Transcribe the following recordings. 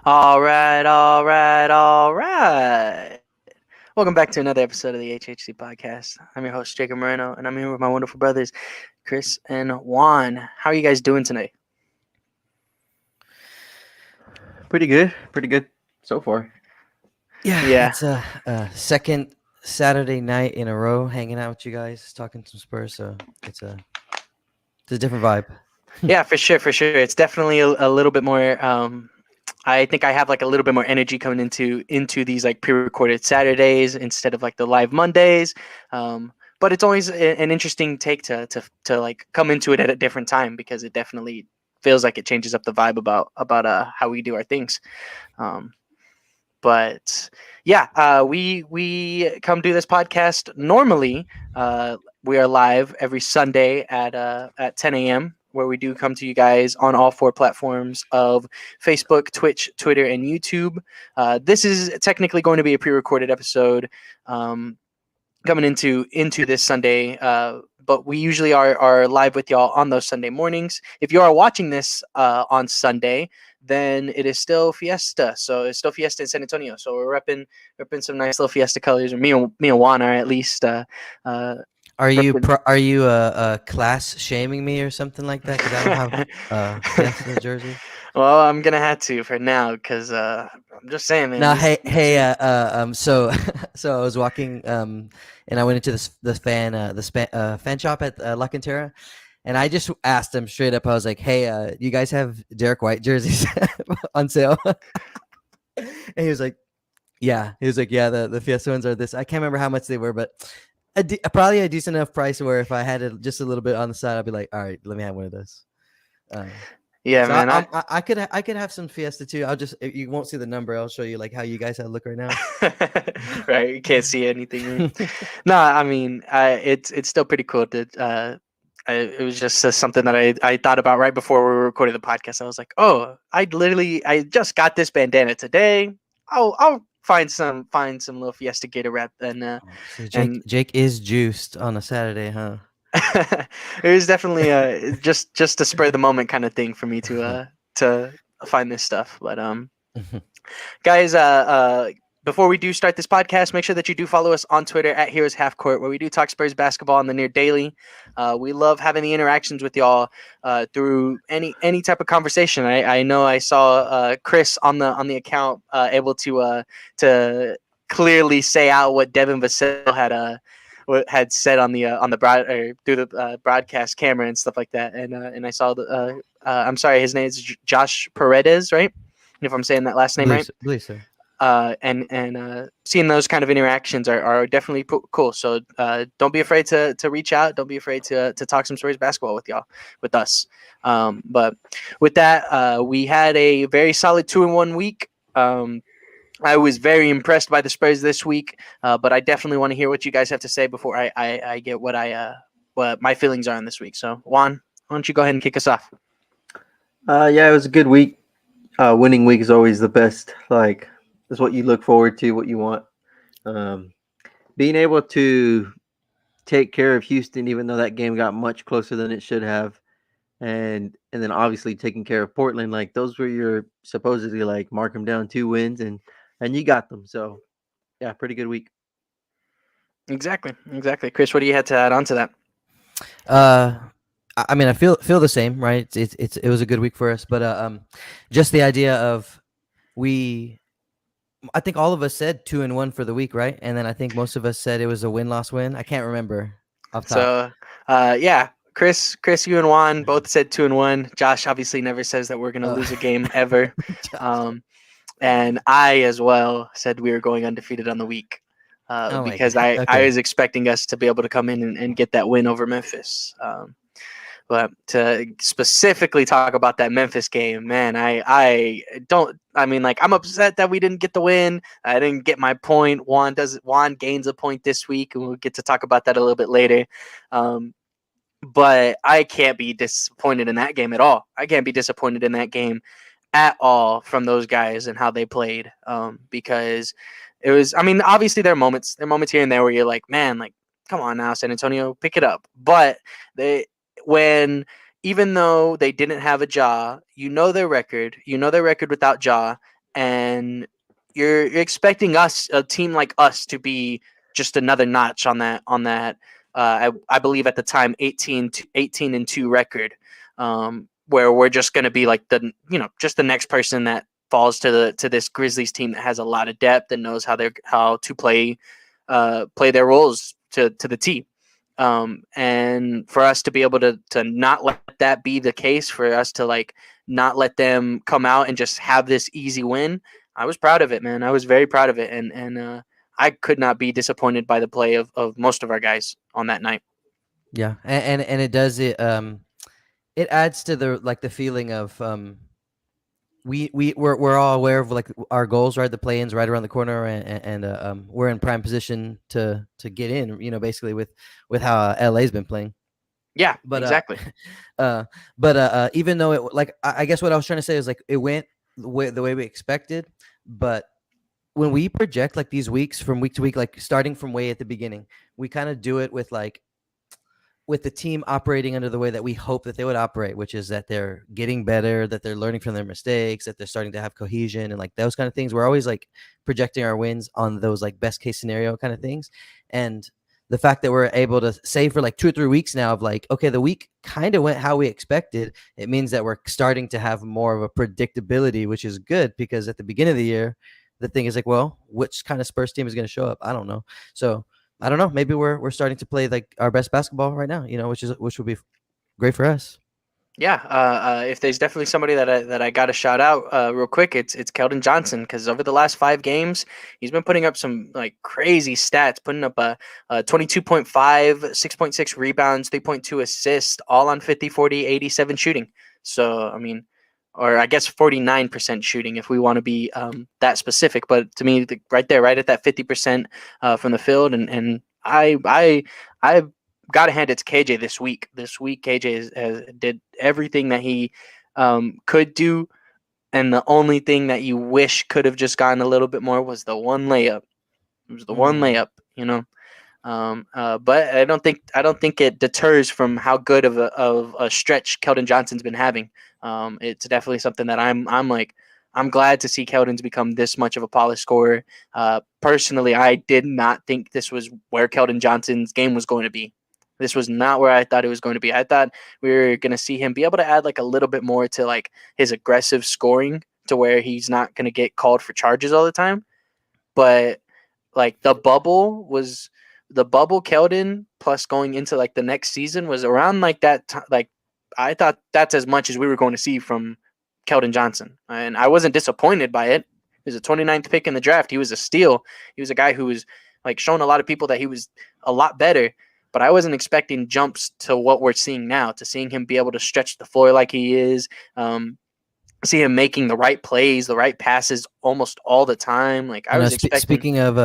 All right, all right, all right. Welcome back to another episode of the HHC podcast. I'm your host, Jacob Moreno, and I'm here with my wonderful brothers, Chris and Juan. How are you guys doing tonight? Pretty good so far. Yeah, Yeah, it's a second Saturday night in a row hanging out with you guys, talking some Spurs. So it's a different vibe. yeah, for sure, for sure. It's definitely a little bit more. I think I have like a little bit more energy coming into these like pre-recorded Saturdays instead of like the live Mondays. But it's always an interesting take to like come into it at a different time because it definitely feels like it changes up the vibe about how we do our things. Um, but yeah, we come do this podcast normally. We are live every Sunday at 10 a.m. where we do come to you guys on all four platforms of Facebook, Twitch, Twitter, and YouTube. This is technically going to be a pre-recorded episode coming into this Sunday. But we usually are live with y'all on those Sunday mornings. If you are watching this on Sunday, then it is still Fiesta. So it's still Fiesta in San Antonio. So we're repping some nice little Fiesta colors, or me and Juan are at least. Repping. Are you class shaming me or something like that? Because I don't have Fiesta jersey. Well, I'm gonna have to for now because I'm just saying, man. No, hey, so so I was walking, and I went into the fan shop at La Cantera, and I just asked him straight up. I was like, "Hey, you guys have Derek White jerseys on sale?" And he was like, "Yeah." He was like, "Yeah, the Fiesta ones are this." I can't remember how much they were, but probably a decent enough price where if I had it just a little bit on the side, I'd be like, "All right, let me have one of those." Um, Yeah, so man. I could have some Fiesta too. You won't see the number. I'll show you like how you guys look right now. Right, you can't see anything. Right? No, I mean, it's still pretty cool. It was just something that I thought about right before we were recording the podcast. I was like, oh, I just got this bandana today. I'll find some little Fiesta Gator wrap So and Jake is juiced on a Saturday, huh? it was definitely just a spur of the moment kind of thing for me to find this stuff. But guys, before we do start this podcast, make sure that you do follow us on Twitter at Heroes Half Court, where we do talk Spurs basketball on the near daily. We love having the interactions with y'all through any type of conversation. I know I saw Chris on the account able to clearly say out what Devin Vassell had said on the broad or through the broadcast camera and stuff like that. And I saw I'm sorry, his name is Josh Paredes, right? If I'm saying that last name right. Believe so. And seeing those kind of interactions are definitely cool. So don't be afraid to reach out. Don't be afraid to talk some Spurs basketball with us. But with that, we had a very solid 2-1 week. I was very impressed by the Spurs this week, but I definitely want to hear what you guys have to say before I get what my feelings are on this week. So Juan, why don't you go ahead and kick us off? Yeah, it was a good week. Winning week is always the best. Like, that's what you look forward to, what you want. Being able to take care of Houston, even though that game got much closer than it should have, and then obviously taking care of Portland, like those were your supposedly like mark them down 2 wins, and you got them. So yeah, pretty good week. Exactly. Chris, what do you have to add on to that? I mean, I feel the same, right? It was a good week for us, but just the idea of I think all of us said 2-1 for the week, right? And then I think most of us said it was a win-loss-win. I can't remember off top. So, yeah, Chris, you and Juan both said 2-1. Josh obviously never says that we're gonna lose a game ever. And I as well said we were going undefeated on the week because I was expecting us to be able to come in and get that win over Memphis. But to specifically talk about that Memphis game, man, I mean, like, I'm upset that we didn't get the win. I didn't get my point. Juan gains a point this week, and we'll get to talk about that a little bit later. But I can't be disappointed in that game at all. I can't be disappointed in that game at all from those guys and how they played. Because it was, I mean, obviously there are moments here and there where you're like, man, like, come on now, San Antonio, pick it up. But even though they didn't have a Ja, you know their record without Ja, and you're expecting us, a team like us, to be just another notch on that. I believe at the time 18-2 record, where we're just going to be like just the next person that falls to this Grizzlies team that has a lot of depth and knows how to play their roles to the T. And for us to be able to not let that be the case, for us to like not let them come out and just have this easy win, I was proud of it, man. I was very proud of it, and I could not be disappointed by the play of most of our guys on that night. Yeah, and it does it. It adds to the feeling of we're all aware of like our goals, right? The play-ins right around the corner, and we're in prime position to get in. Basically with how LA's been playing. Yeah, but exactly. But even though it like I guess what I was trying to say is like it went the way we expected, but when we project like these weeks from week to week, like starting from way at the beginning, we kind of do it with the team operating under the way that we hope that they would operate, which is that they're getting better, that they're learning from their mistakes, that they're starting to have cohesion and like those kind of things. We're always like projecting our wins on those like best case scenario kind of things. And the fact that we're able to say for like 2 or 3 weeks now of like, okay, the week kind of went how we expected. It means that we're starting to have more of a predictability, which is good, because at the beginning of the year, the thing is like, well, which kind of Spurs team is going to show up? I don't know. So I don't know. Maybe we're starting to play like our best basketball right now, which would be great for us. Yeah, if there's definitely somebody that I got to shout out real quick, it's Kelden Johnson, because over the last 5 games, he's been putting up some like crazy stats, putting up a 22.5, 6.6 rebounds, 3.2 assists, all on 50, 40, 87 shooting. So, I mean, or I guess 49% shooting if we want to be that specific. But to me, right there, right at that 50% from the field, and I got to hand it to KJ this week. This week, KJ has did everything that he could do, and the only thing that you wish could have just gotten a little bit more was the one layup. It was the one layup, but I don't think it deters from how good of a stretch Kelden Johnson's been having. It's definitely something that I'm glad to see Kelden's become this much of a polished scorer. Personally, I did not think this was where Kelden Johnson's game was going to be. This was not where I thought it was going to be. I thought we were going to see him be able to add like a little bit more to like his aggressive scoring, to where he's not going to get called for charges all the time. But like the bubble Kelden plus going into like the next season was around like that. Like I thought that's as much as we were going to see from Kelden Johnson, and I wasn't disappointed by it. He was a 29th pick in the draft. He was a steal. He was a guy who was like showing a lot of people that he was a lot better. But I wasn't expecting jumps to what we're seeing now, to seeing him be able to stretch the floor like he is, see him making the right plays, the right passes almost all the time. Like I was expecting. Speaking of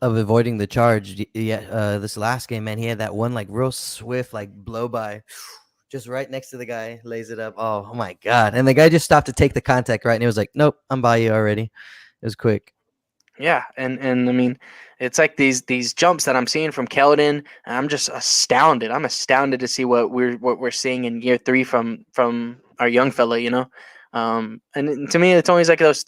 avoiding the charge, this last game, man, he had that one like real swift like blow by, just right next to the guy, lays it up. Oh my god! And the guy just stopped to take the contact, right? And he was like, "Nope, I'm by you already." It was quick. Yeah, and I mean, it's like these jumps that I'm seeing from Kelden, and I'm just astounded. I'm astounded to see what we're seeing in year 3 from our young fella, And to me, it's always like those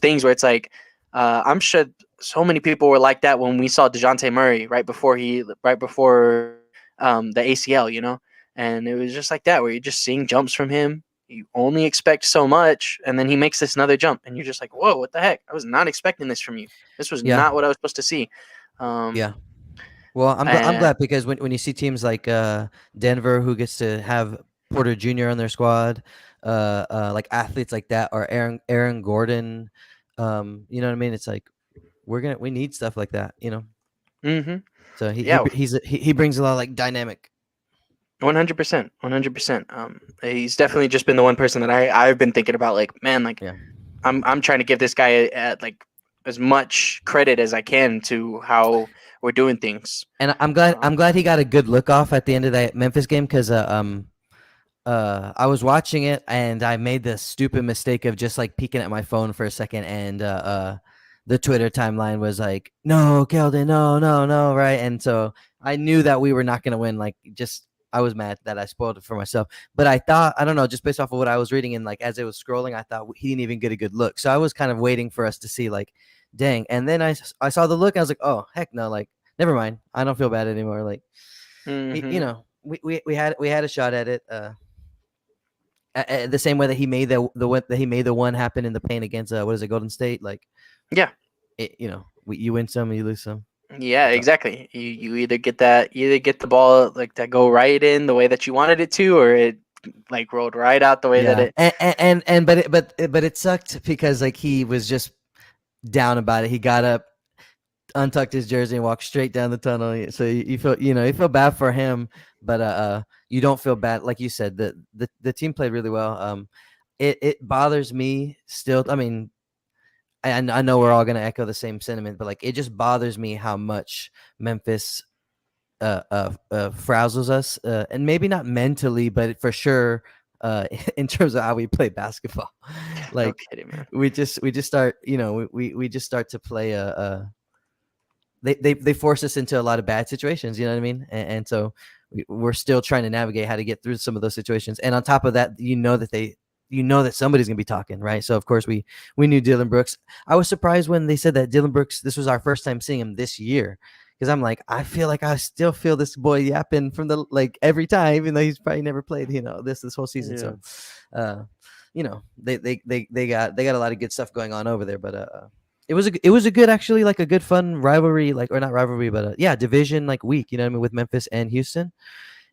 things where it's like, I'm sure so many people were like that when we saw DeJounte Murray right before the ACL, and it was just like that, where you're just seeing jumps from him. You only expect so much, and then he makes this another jump, and you're just like, whoa, what the heck? I was not expecting this from you. This was not what I was supposed to see. Yeah. Well, I'm glad, because when you see teams like Denver, who gets to have Porter Jr. on their squad, like athletes like that, or Aaron Gordon, you know what I mean? It's like we need stuff like that, Mm-hmm. So he brings a lot of like dynamic. 100%, 100%. He's definitely just been the one person that I've been thinking about. Like, man, like I'm trying to give this guy like as much credit as I can to how we're doing things. And I'm glad he got a good look off at the end of that Memphis game, because I was watching it and I made the stupid mistake of just like peeking at my phone for a second, and the Twitter timeline was like, "No, Kelden, no, right?" And so I knew that we were not going to win. Like, just I was mad that I spoiled it for myself. But I thought, I don't know, just based off of what I was reading and like as it was scrolling, I thought he didn't even get a good look. So I was kind of waiting for us to see like, dang. And then I saw the look. And I was like, oh heck no, like never mind. I don't feel bad anymore. Like, you know, we had a shot at it. The same way that he made the one happen in the paint against what is it, Golden State? Like, Yeah. you know, you win some, you lose some. Yeah, exactly. You either get the ball like that go right in the way that you wanted it to, or it like rolled right out the way that it. But it sucked because like he was just down about it. He got up, untucked his jersey, and walked straight down the tunnel. So you feel, you know, you feel bad for him, but you don't feel bad. Like you said, the team played really well. It bothers me still. I mean, I know we're all gonna echo the same sentiment, but like it just bothers me how much Memphis frazzles us, and maybe not mentally, but for sure in terms of how we play basketball. Like No kidding, man. we just start, you know, we just start to play they force us into a lot of bad situations, you know what I mean? And so we're still trying to navigate how to get through some of those situations. And on top of that, you know that somebody's gonna be talking, right? So of course we knew Dylan Brooks. I was surprised when they said that Dylan Brooks, this was our first time seeing him this year, because I'm like, I feel like I still feel this boy yapping from the like every time, even though he's probably never played, you know, this whole season. Yeah. So you know, they got a lot of good stuff going on over there, but it was a good, actually, like a good fun rivalry, like, or not rivalry, but yeah, division like week, you know what I mean, with Memphis and Houston.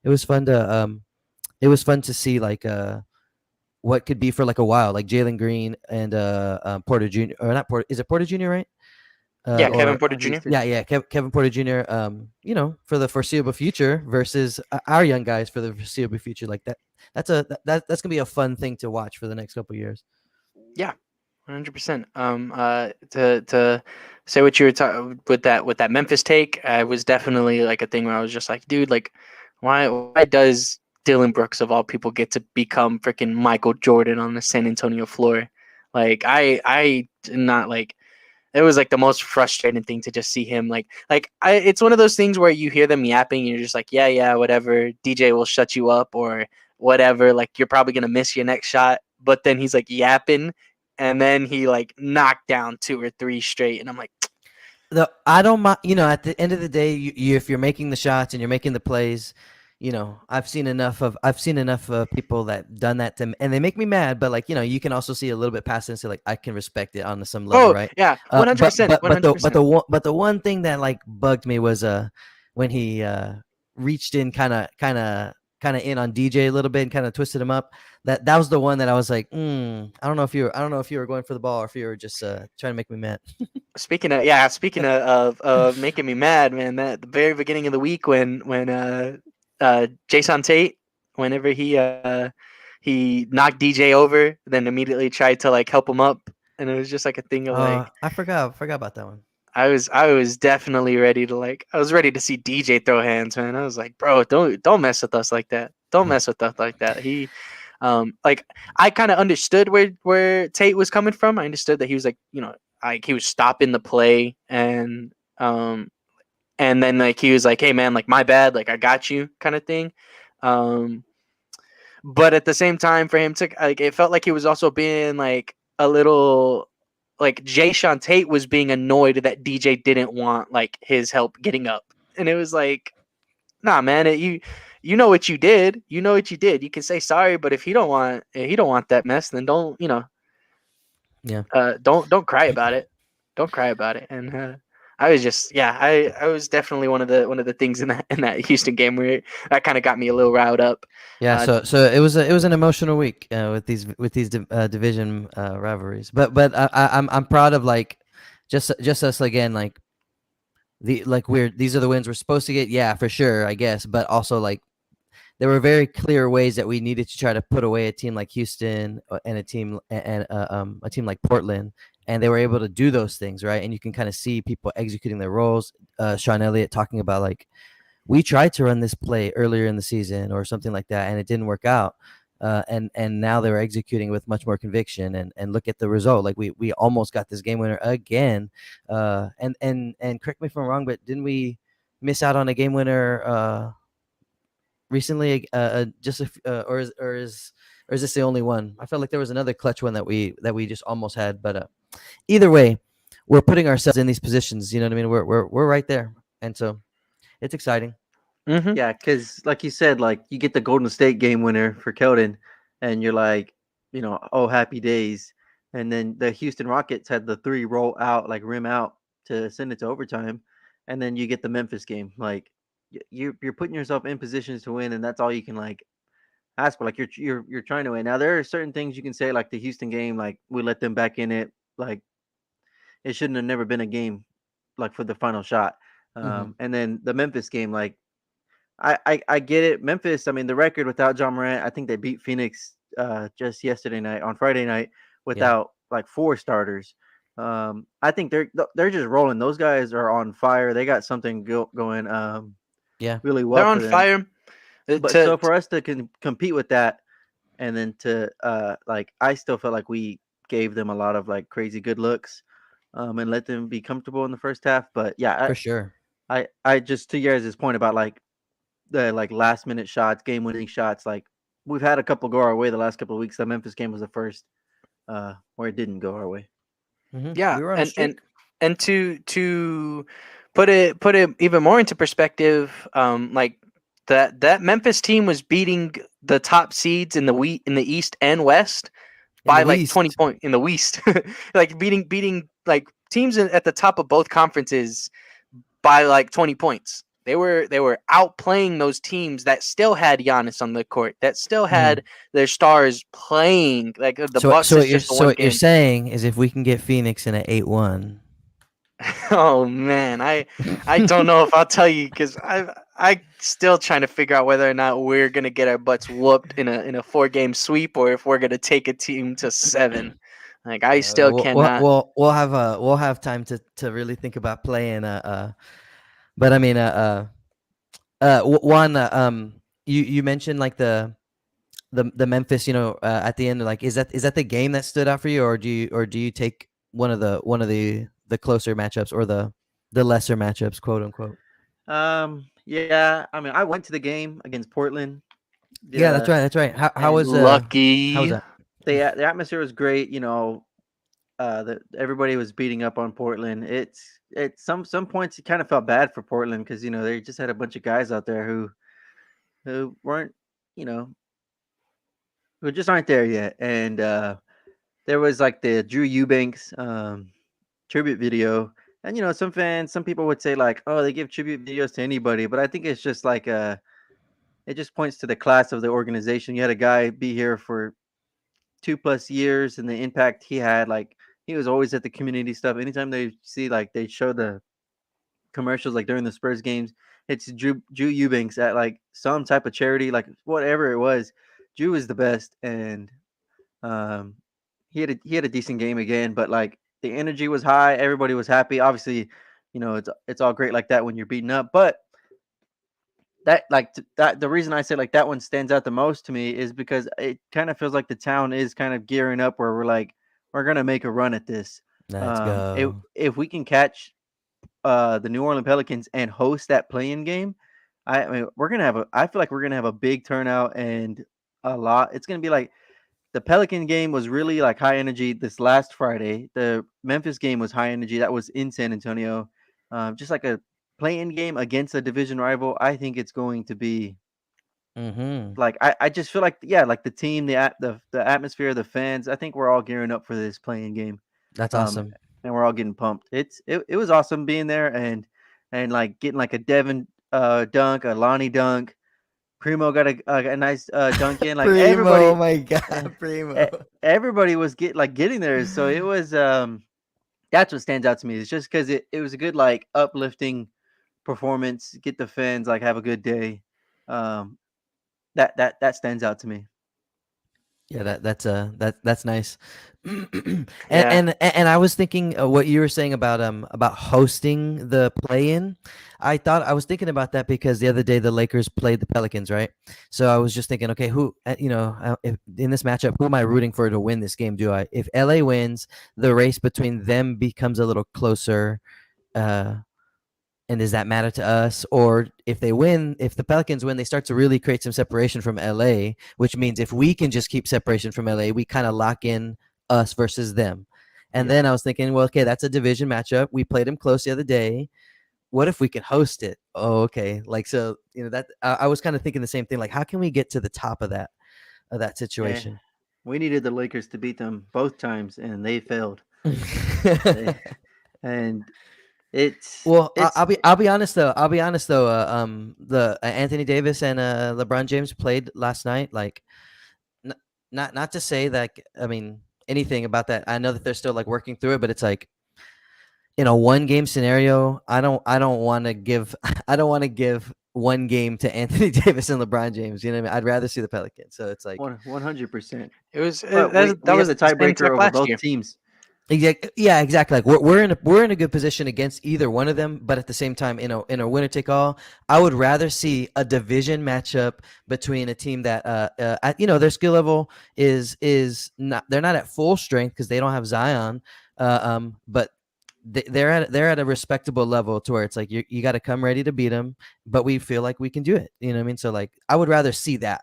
It was fun to see like what could be for like a while, like Jalen Green and Porter Jr. or not Porter, is it Porter Jr., right? Yeah, Kevin Porter Jr. Yeah, Kevin Porter Jr. You know, for the foreseeable future versus our young guys for the foreseeable future, like that. That's gonna be a fun thing to watch for the next couple of years. Yeah, 100%. To say what you were talking with that Memphis take, I was definitely like a thing where I was just like, dude, like, why does Dylan Brooks of all people get to become freaking Michael Jordan on the San Antonio floor? Like, I did not like. It was like the most frustrating thing to just see him it's one of those things where you hear them yapping and you're just like, yeah, whatever, DJ will shut you up or whatever, like you're probably gonna miss your next shot, but then he's like yapping and then he like knocked down 2 or 3 straight and I'm like, I don't mind, you know, at the end of the day, you if you're making the shots and you're making the plays, you know, I've seen enough people that done that to me, and they make me mad. But like, you know, you can also see a little bit past it and say like, I can respect it on some level, right? Yeah, 100%. But the one thing that like bugged me was when he reached in kind of in on DJ a little bit and kind of twisted him up. That was the one that I was like, I don't know if you were going for the ball or if you were just trying to make me mad. Speaking of making me mad, man, that the very beginning of the week when Jason Tate, whenever he knocked DJ over, then immediately tried to like help him up, and it was just like a thing of like, I forgot about that one. I was definitely ready to see DJ throw hands, man. I was like, bro, don't mess with us like that. Don't mess with us like that. He like I kind of understood where Tate was coming from. I understood that he was like, you know, like he was stopping the play and then like he was like, hey man, like my bad, like I got you kind of thing. But at the same time for him to like, it felt like he was also being like a little like Jason Tate was being annoyed that DJ didn't want like his help getting up. And it was like, nah, man, you know what you did. You know what you did. You can say sorry, but if he don't want that mess, then don't, you know. Yeah. Don't cry about it. Don't cry about it. And I was just, yeah, I was definitely one of the things in that Houston game where that kind of got me a little riled up. Yeah, so it was an emotional week with these division rivalries, but I'm proud of like just us again, like these are the wins we're supposed to get, yeah, for sure, I guess, but also like there were very clear ways that we needed to try to put away a team like Houston and a team like Portland, and they were able to do those things, right? And you can kind of see people executing their roles. Sean Elliott talking about like, we tried to run this play earlier in the season or something like that, and it didn't work out. And now they're executing with much more conviction, and look at the result. Like we almost got this game winner again. And correct me if I'm wrong, but didn't we miss out on a game winner recently? Or is this the only one? I felt like there was another clutch one that we just almost had, but either way, we're putting ourselves in these positions. You know what I mean? We're right there, and so it's exciting. Mm-hmm. Yeah, because like you said, like you get the Golden State game winner for Kelden, and you're like, oh, happy days. And then the Houston Rockets had the 3 roll out, like rim out to send it to overtime, and then you get the Memphis game. Like you're putting yourself in positions to win, and that's all you can like ask for. Like you're trying to win. Now there are certain things you can say, like the Houston game, like we let them back in it, like it shouldn't have never been a game, like for the final shot. Mhm. And then the Memphis game, like I get it. Memphis, I mean, the record without John Morant, I think they beat Phoenix just yesterday night on Friday night Yeah, without like 4 starters. I think they're just rolling. Those guys are on fire. They got something going yeah, really They're well on for them. fire. But so for us to compete with that, and then to like, I still felt like we gave them a lot of like crazy good looks, and let them be comfortable in the first half. But yeah, for sure. I just, to your guys' point about like the like last minute shots, game winning shots. Like we've had a couple go our way the last couple of weeks. The Memphis game was the first where it didn't go our way. Yeah, We were on a streak. and to put it even more into perspective, like that Memphis team was beating the top seeds in the East and West In the by like West. 20 point in the West, like beating like teams at the top of both conferences by like 20 points. They were outplaying those teams that still had Giannis on the court, that still had their stars playing. Like the Bucks is just a So one what you're game. saying is if we can get Phoenix in an 8-1. Oh man, I don't know if I'll tell you because I still trying to figure out whether or not we're gonna get our butts whooped in a 4 game sweep or if we're gonna take a team to 7. Like I still cannot. We'll have time to really think about playing. But I mean, Juan, you mentioned like the Memphis, at the end, like is that the game that stood out for you, or do you take one of the closer matchups or the lesser matchups, quote unquote? Yeah, I mean, I went to the game against Portland. Yeah, Yeah, that's right. How and was Lucky. that? the atmosphere was great. Everybody was beating up on Portland. It's at some points it kind of felt bad for Portland because they just had a bunch of guys out there who weren't, you know who just aren't there yet. And there was like the Drew Eubanks tribute video. And some people would say like, oh, they give tribute videos to anybody, but I think it's just like it just points to the class of the organization. You had a guy be here for 2+ years, and the impact he had. Like he was always at the community stuff. Anytime they see, like, they show the commercials like during the Spurs games, it's Drew Eubanks at like some type of charity, like whatever it was. Drew is the best, and um, he had a decent game again. But like the energy was high, everybody was happy. Obviously, it's all great like that when you're beaten up, but that the reason I say like that one stands out the most to me is because it kind of feels like the town is kind of gearing up where we're like, we're gonna make a run at this. Let's If go. if we can catch the New Orleans Pelicans and host that playing game, I mean I feel like we're gonna have a big turnout and a lot. It's gonna be like the Pelican game was really like high energy this last Friday. The Memphis game was high energy. That was in San Antonio. Just like a play-in game against a division rival. I think it's going to be Mm-hmm. like I just feel like, yeah, like the team, the atmosphere, the fans. I think we're all gearing up for this playing game, That's um, awesome. and we're all getting pumped. It was awesome being there and like getting like a Devin dunk, a Lonnie dunk. Primo got a nice dunk in. Like Primo, everybody, my eh, God, Primo. everybody was getting there. So it was that's what stands out to me. It's just because it was a good, like, uplifting performance. Get the fans, like, have a good day. Um, that stands out to me. Yeah, that's nice. and, Yeah. and I was thinking what you were saying about hosting the play-in. I was thinking about that because the other day the Lakers played the Pelicans, right? So I was just thinking, okay, if, in this matchup, who am I rooting for to win this game? If LA wins, the race between them becomes a little closer, uh, does that matter to us? Or if they win, if the Pelicans win, they start to really create some separation from LA, which means if we can just keep separation from LA, we kind of lock in us versus them. And then I was thinking, well, okay, that's a division matchup. We played them close the other day. What if we can host it? Oh, okay. Like, so, that I was kind of thinking the same thing. Like, how can we get to the top of that situation? We needed the Lakers to beat them both times, and they failed. And I'll be honest though. The Anthony Davis and LeBron James played last night. Like, not to say that. I mean, anything about that. I know that they're still like working through it, but it's like, in a 1-game scenario, I don't want to give one game to Anthony Davis and LeBron James. You know what I mean? I'd rather see the Pelicans. So it's like 100%. It was that was the tiebreaker over both teams. Yeah, exactly. Like we're in a good position against either one of them, but at the same time, in a winner take all, I would rather see a division matchup between a team that their skill level is not, they're not at full strength because they don't have Zion, but they're at a respectable level to where it's like you got to come ready to beat them, but we feel like we can do it. You know what I mean? So like I would rather see that,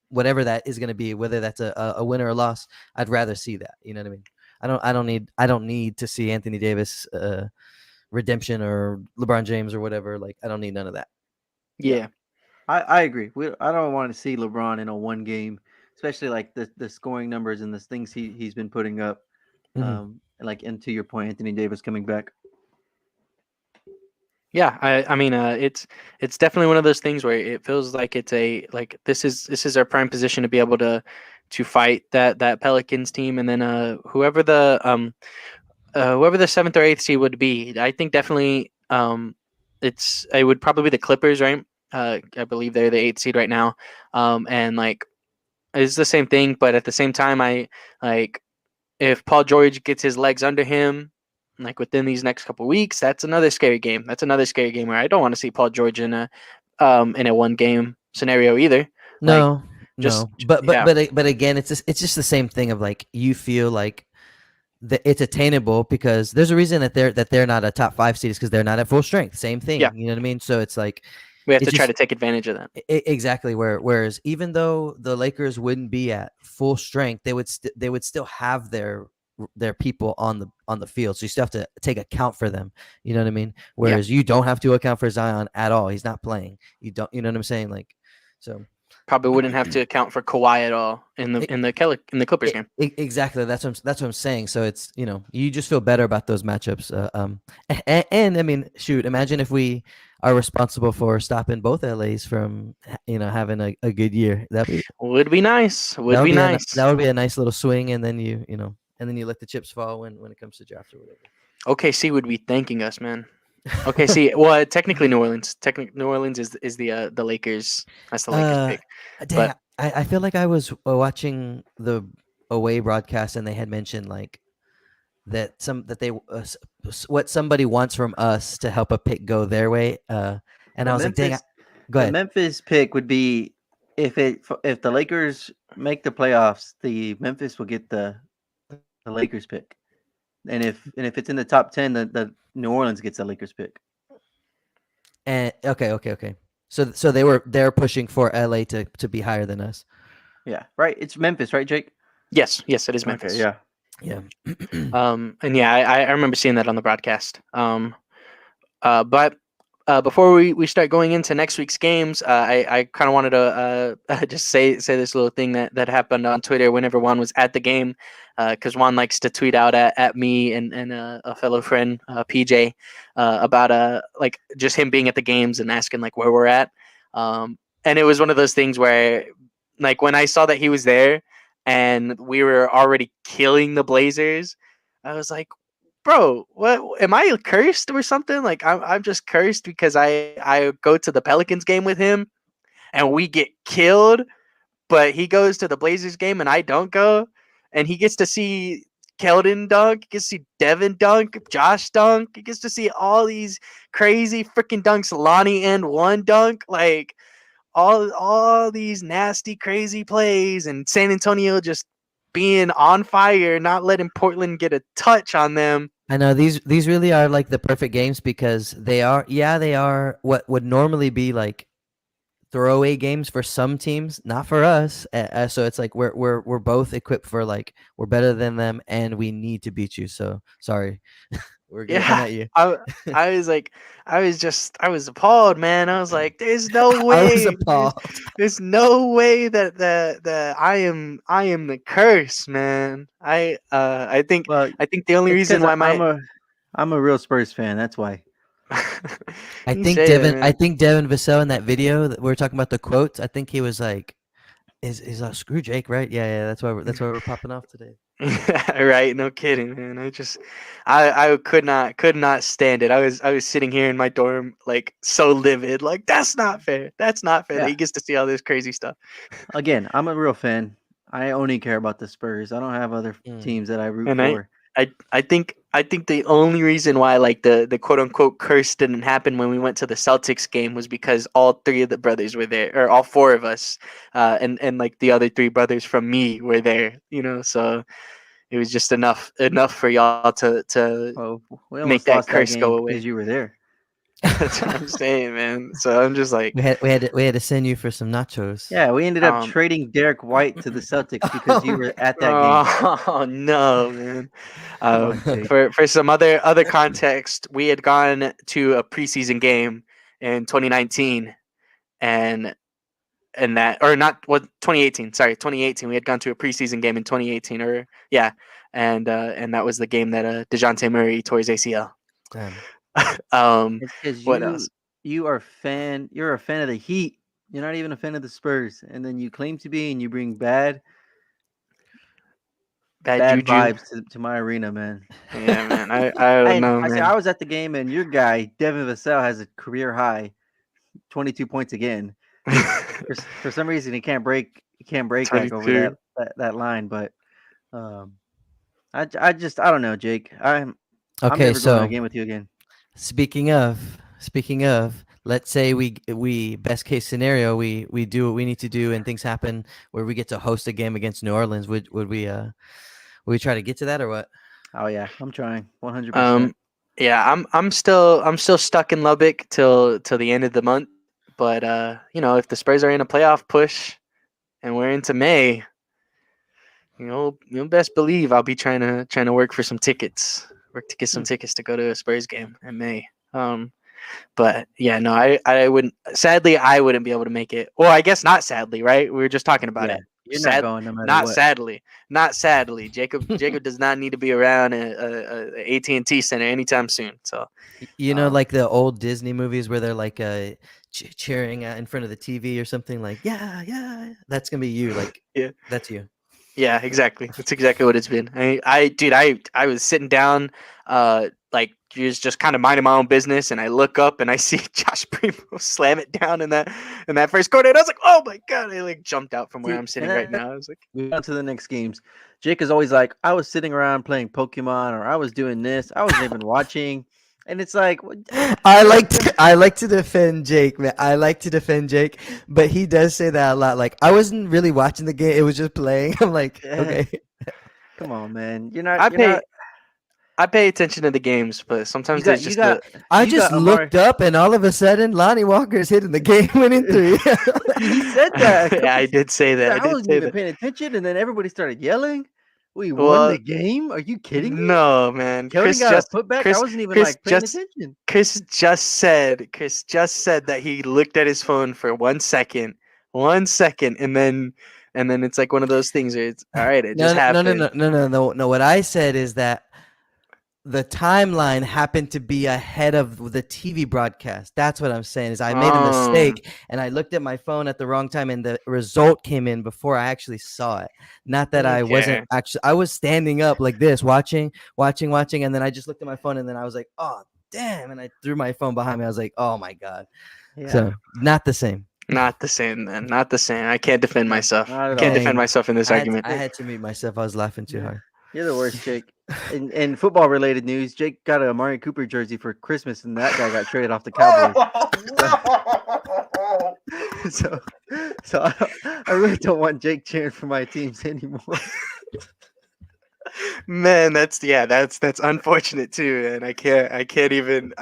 whatever that is going to be, whether that's a win or a loss. I'd rather see that. You know what I mean? I don't need to see Anthony Davis redemption or LeBron James or whatever. Like, I don't need none of that. Yeah. I agree. I don't want to see LeBron in a 1 game, especially like the scoring numbers and the things he's been putting up. Like, and to your point, Anthony Davis coming back. Yeah, I mean, it's definitely one of those things where it feels like it's this is our prime position to be able to fight that Pelicans team, and then whoever the 7th or 8th seed would be, I think definitely it would probably be the Clippers, right? I believe they're the 8th seed right now, and like it's the same thing, but at the same time, I like if Paul George gets his legs under him, like within these next couple of weeks, that's another scary game. That's another scary game where I don't want to see Paul George in a 1-game scenario either. No, like, but again, it's just the same thing of like you feel like it's attainable because there's a reason that they're not a top 5 seed because they're not at full strength. Same thing, Yeah. You know what I mean? So it's like we have to try to take advantage of that. Exactly. Whereas even though the Lakers wouldn't be at full strength, they would still have their people on the field. So you still have to take account for them. You know what I mean? Whereas you don't have to account for Zion at all. He's not playing. You know what I'm saying? Like, so probably wouldn't have to account for Kawhi at all in the Clippers game. Exactly. That's what I'm saying. So it's, you just feel better about those matchups. And I mean, shoot, imagine if we are responsible for stopping both LAs from, having a good year. That would be nice. That would be a nice little swing. And then you let the chips fall when it comes to draft or whatever. OKC would be thanking us, man. OKC, well, technically New Orleans. New Orleans is the Lakers. That's the Lakers pick. Dang, but I feel like I was watching the away broadcast and they had mentioned like what somebody wants from us to help a pick go their way. And I was like, dang, go ahead. The Memphis pick would be if the Lakers make the playoffs, the Memphis will get the Lakers pick. And if it's in the top 10, the New Orleans gets the Lakers pick. And okay. So they're pushing for LA to be higher than us. Yeah, right. It's Memphis, right, Jake? Yes, it is Memphis. Okay, yeah. And yeah, I remember seeing that on the broadcast. But before we start going into next week's games, I kind of wanted to just say this little thing that happened on Twitter whenever Juan was at the game, because Juan likes to tweet out at me and a fellow friend, PJ, about like just him being at the games and asking like where we're at. And it was one of those things where like when I saw that he was there and we were already killing the Blazers, I was like, bro, what am I cursed or something? Like I'm just cursed because I go to the Pelicans game with him and we get killed, but he goes to the Blazers game and I don't go, and he gets to see Kelden dunk, he gets to see Devin dunk, Josh dunk, he gets to see all these crazy freaking dunks, Lonnie and one dunk, like all these nasty crazy plays, and San Antonio just being on fire, not letting Portland get a touch on them. I know these really are like the perfect games because they are what would normally be like throwaway games for some teams, not for us. So it's like we're both equipped for like we're better than them and we need to beat you. So sorry, we're gonna come Yeah, at you. I was like, I was appalled, man. I was like, there's no I was way, appalled. there's no way that I am the curse, man. Well, I think the only it's reason because why I'm a real Spurs fan. That's why. you say that, I man. think Devin Vassell in that video that we were talking about the quotes. I think he was like, "Is screw Jake, right? Yeah, that's why we're popping off today." Right, no kidding, man. I could not stand it. I was sitting here in my dorm like so livid, like that's not fair. That's not fair that Yeah. he gets to see all this crazy stuff. Again, I'm a real fan. I only care about the Spurs. I don't have other Mm. teams that I root And for. I think the only reason why like the quote unquote curse didn't happen when we went to the Celtics game was because all three of the brothers were there, or all four of us, and like the other three brothers from me were there. So it was just enough for y'all to Well, we make almost that lost that curse game go because away. you were there. That's what I'm saying, man. So I'm just like, We had to send you for some nachos. Yeah, we ended up um, trading Derek White to the Celtics because you Oh were at that game. oh no, man. Come on, Jake. For some other context, we had gone to a preseason game in 2019, and that, or not, what, 2018, sorry, 2018. We had gone to a preseason game in 2018, or yeah, and that was the game that DeJounte Murray tore his ACL. Damn. It's because What else? you're a fan of the Heat. You're not even a fan of the Spurs, and then you claim to be, and you bring bad Bad juju. vibes to my arena, man. Yeah, man. I don't And know, I say man. I was at the game, and your guy Devin Vassell has a career high, 22 points again. For some reason, he can't break like over 22. that line, but I just I don't know, Jake. I'm Okay, never going to a so game with you again. speaking of, let's say we best case scenario we do what we need to do and things happen where we get to host a game against New Orleans. Would we try to get to that or what? Oh yeah, I'm trying 100%. Yeah, I'm still stuck in Lubbock till the end of the month. But if the Spurs are in a playoff push and we're into May, you'll best believe I'll be trying to work for some tickets, work to get some Hmm. tickets to go to a Spurs game in May. But yeah, no, I wouldn't. Sadly, I wouldn't be able to make it. Well, I guess not sadly, right? We were just talking about Yeah, it. you're not going no matter what. Not sadly. Jacob does not need to be around a AT&T Center anytime soon. So, You know, um, like the old Disney movies where they're like cheering in front of the TV or something like, yeah, yeah. That's gonna be you. Like, yeah. that's you. Yeah, exactly. That's exactly what it's been. Dude, I was sitting down, like just kind of minding my own business, and I look up and I see Josh Primo slam it down in that first quarter, and I was like, oh my god! I like jumped out from where See, I'm sitting and right then now. I was like, we on to the next games. Jake is always like, I was sitting around playing Pokemon, or I was doing this. I wasn't even watching, and it's like, I like to defend Jake, man. I like to defend Jake, but he does say that a lot. Like, I wasn't really watching the game; it was just playing. I'm like, okay. come on, man. I You're not. pay attention to the games, but sometimes there's You just got I you just got Amari. looked up, and all of a sudden, Lonnie Walker's hitting the game-winning three. He said that a yeah, couple. I did say He that. said, I I did wasn't say even that. paying attention, and then everybody started yelling. We won Well, the game. Are you kidding me? no, man. Kelden got a putback. I Chris, wasn't even Chris like paying just attention. Chris just said that he looked at his phone for 1 second, and then it's like one of those things where it's all right. It just happened. No. What I said is that the timeline happened to be ahead of the TV broadcast. That's what I'm saying. Is I made a mistake and I looked at my phone at the wrong time, and the result came in before I actually saw it. Not that I wasn't Okay. actually. I was standing up like this, watching, and then I just looked at my phone, and then I was like, "Oh, damn!" And I threw my phone behind me. I was like, "Oh my god!" Yeah. So not the same. Not the same, then. Not the same. I can't defend No, myself. not at Can't all. defend Dang. myself in this argument. I had to mute myself. I was laughing too hard. You're the worst, Jake. In football related news, Jake got a Amari Cooper jersey for Christmas, and that guy got traded off the Cowboys. So I really don't want Jake cheering for my teams anymore. Man, that's unfortunate too, and I can't even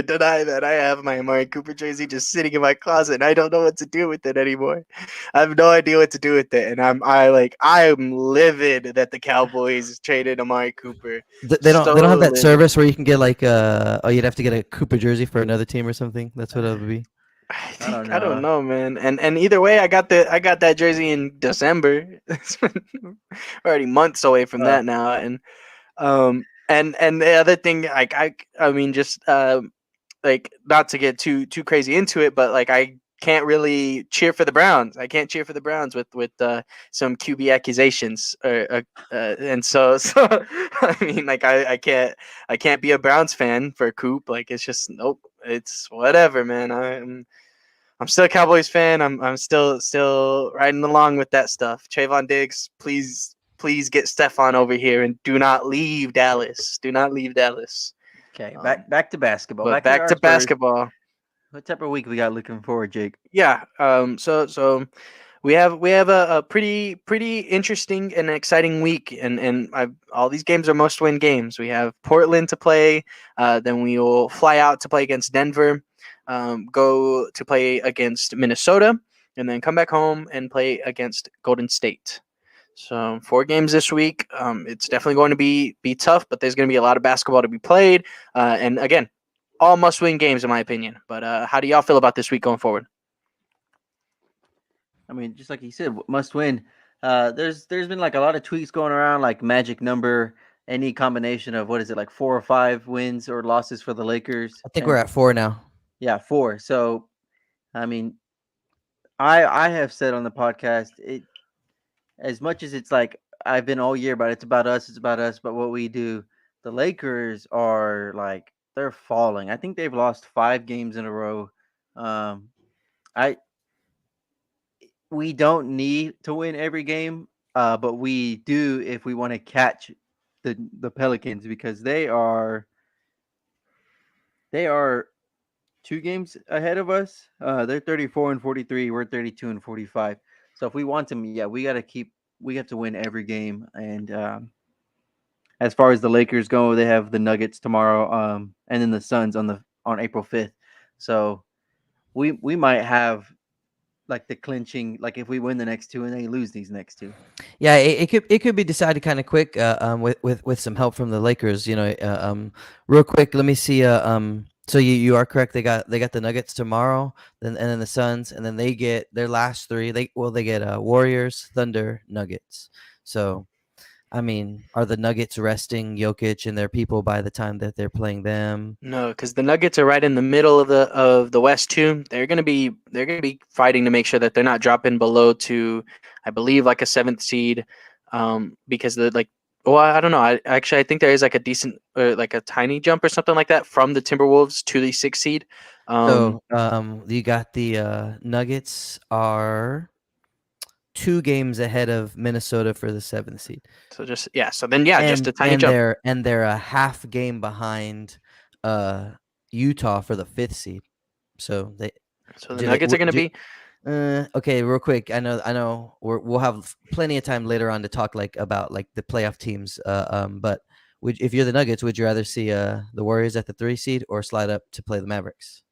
deny that I have my Amari Cooper jersey just sitting in my closet, and I don't know what to do with it anymore. I have no idea what to do with it, and I'm livid that the Cowboys traded Amari Cooper. They don't have So that livid. service where you can get like you'd have to get a Cooper jersey for another team or something. That's what it would be. I don't know, man. And either way, I got that jersey in December. It's been already months away from that now, and the other thing, like I mean, just like not to get too crazy into it, but like I can't really cheer for the Browns. I can't cheer for the Browns with some QB accusations, and so I mean, like I can't be a Browns fan for Coop. Like it's just nope. It's whatever, man. I'm still a Cowboys fan. I'm still riding along with that stuff. Trayvon Diggs, please get Stephon over here and do not leave Dallas. Do not leave Dallas. Okay, back to basketball. But Back back to to our Spurs. basketball. What type of week we got looking forward, Jake? Yeah. So we have a pretty interesting and exciting week, and all these games are must-win games. We have Portland to play. Then we will fly out to play against Denver. Go to play against Minnesota, and then come back home and play against Golden State. So 4 games this week. It's definitely going to be tough, but there's going to be a lot of basketball to be played. And again, all must-win games in my opinion. But how do y'all feel about this week going forward? I mean, just like you said, must win. There's been like a lot of tweets going around, like magic number, any combination of what is it, like 4 or 5 wins or losses for the Lakers. I think we're at 4 now. Yeah, 4. So, I mean, I have said on the podcast, it as much as it's like I've been all year, but it's about us. But what we do, the Lakers are like they're falling. I think they've lost 5 games in a row. I we don't need to win every game, but we do if we want to catch the Pelicans because they are 2 games ahead of us. They're 34 and 43. We're 32 and 45. So if we want them, yeah, we have to win every game. And as far as the Lakers go, they have the Nuggets tomorrow, and then the Suns on April 5th. So we might have like the clinching, like if we win the next 2 and they lose these next 2. Yeah, it could be decided kind of quick with some help from the Lakers. Real quick, let me see. So you are correct. They got the Nuggets tomorrow, and then the Suns, and then they get their last 3. They get Warriors, Thunder, Nuggets. So, I mean, are the Nuggets resting Jokic and their people by the time that they're playing them? No, because the Nuggets are right in the middle of the West too. They're gonna be fighting to make sure that they're not dropping below to, I believe, like a 7th seed, because I don't know. I think there is like a decent, like a tiny jump or something like that from the Timberwolves to the 6th seed. So you got the Nuggets are 2 games ahead of Minnesota for the 7th seed. So just just a tiny jump. They're a half game behind Utah for the 5th seed. So the Nuggets are going to be okay. Real quick, I know we'll have plenty of time later on to talk about the playoff teams. But if you're the Nuggets, would you rather see the Warriors at the 3 seed or slide up to play the Mavericks?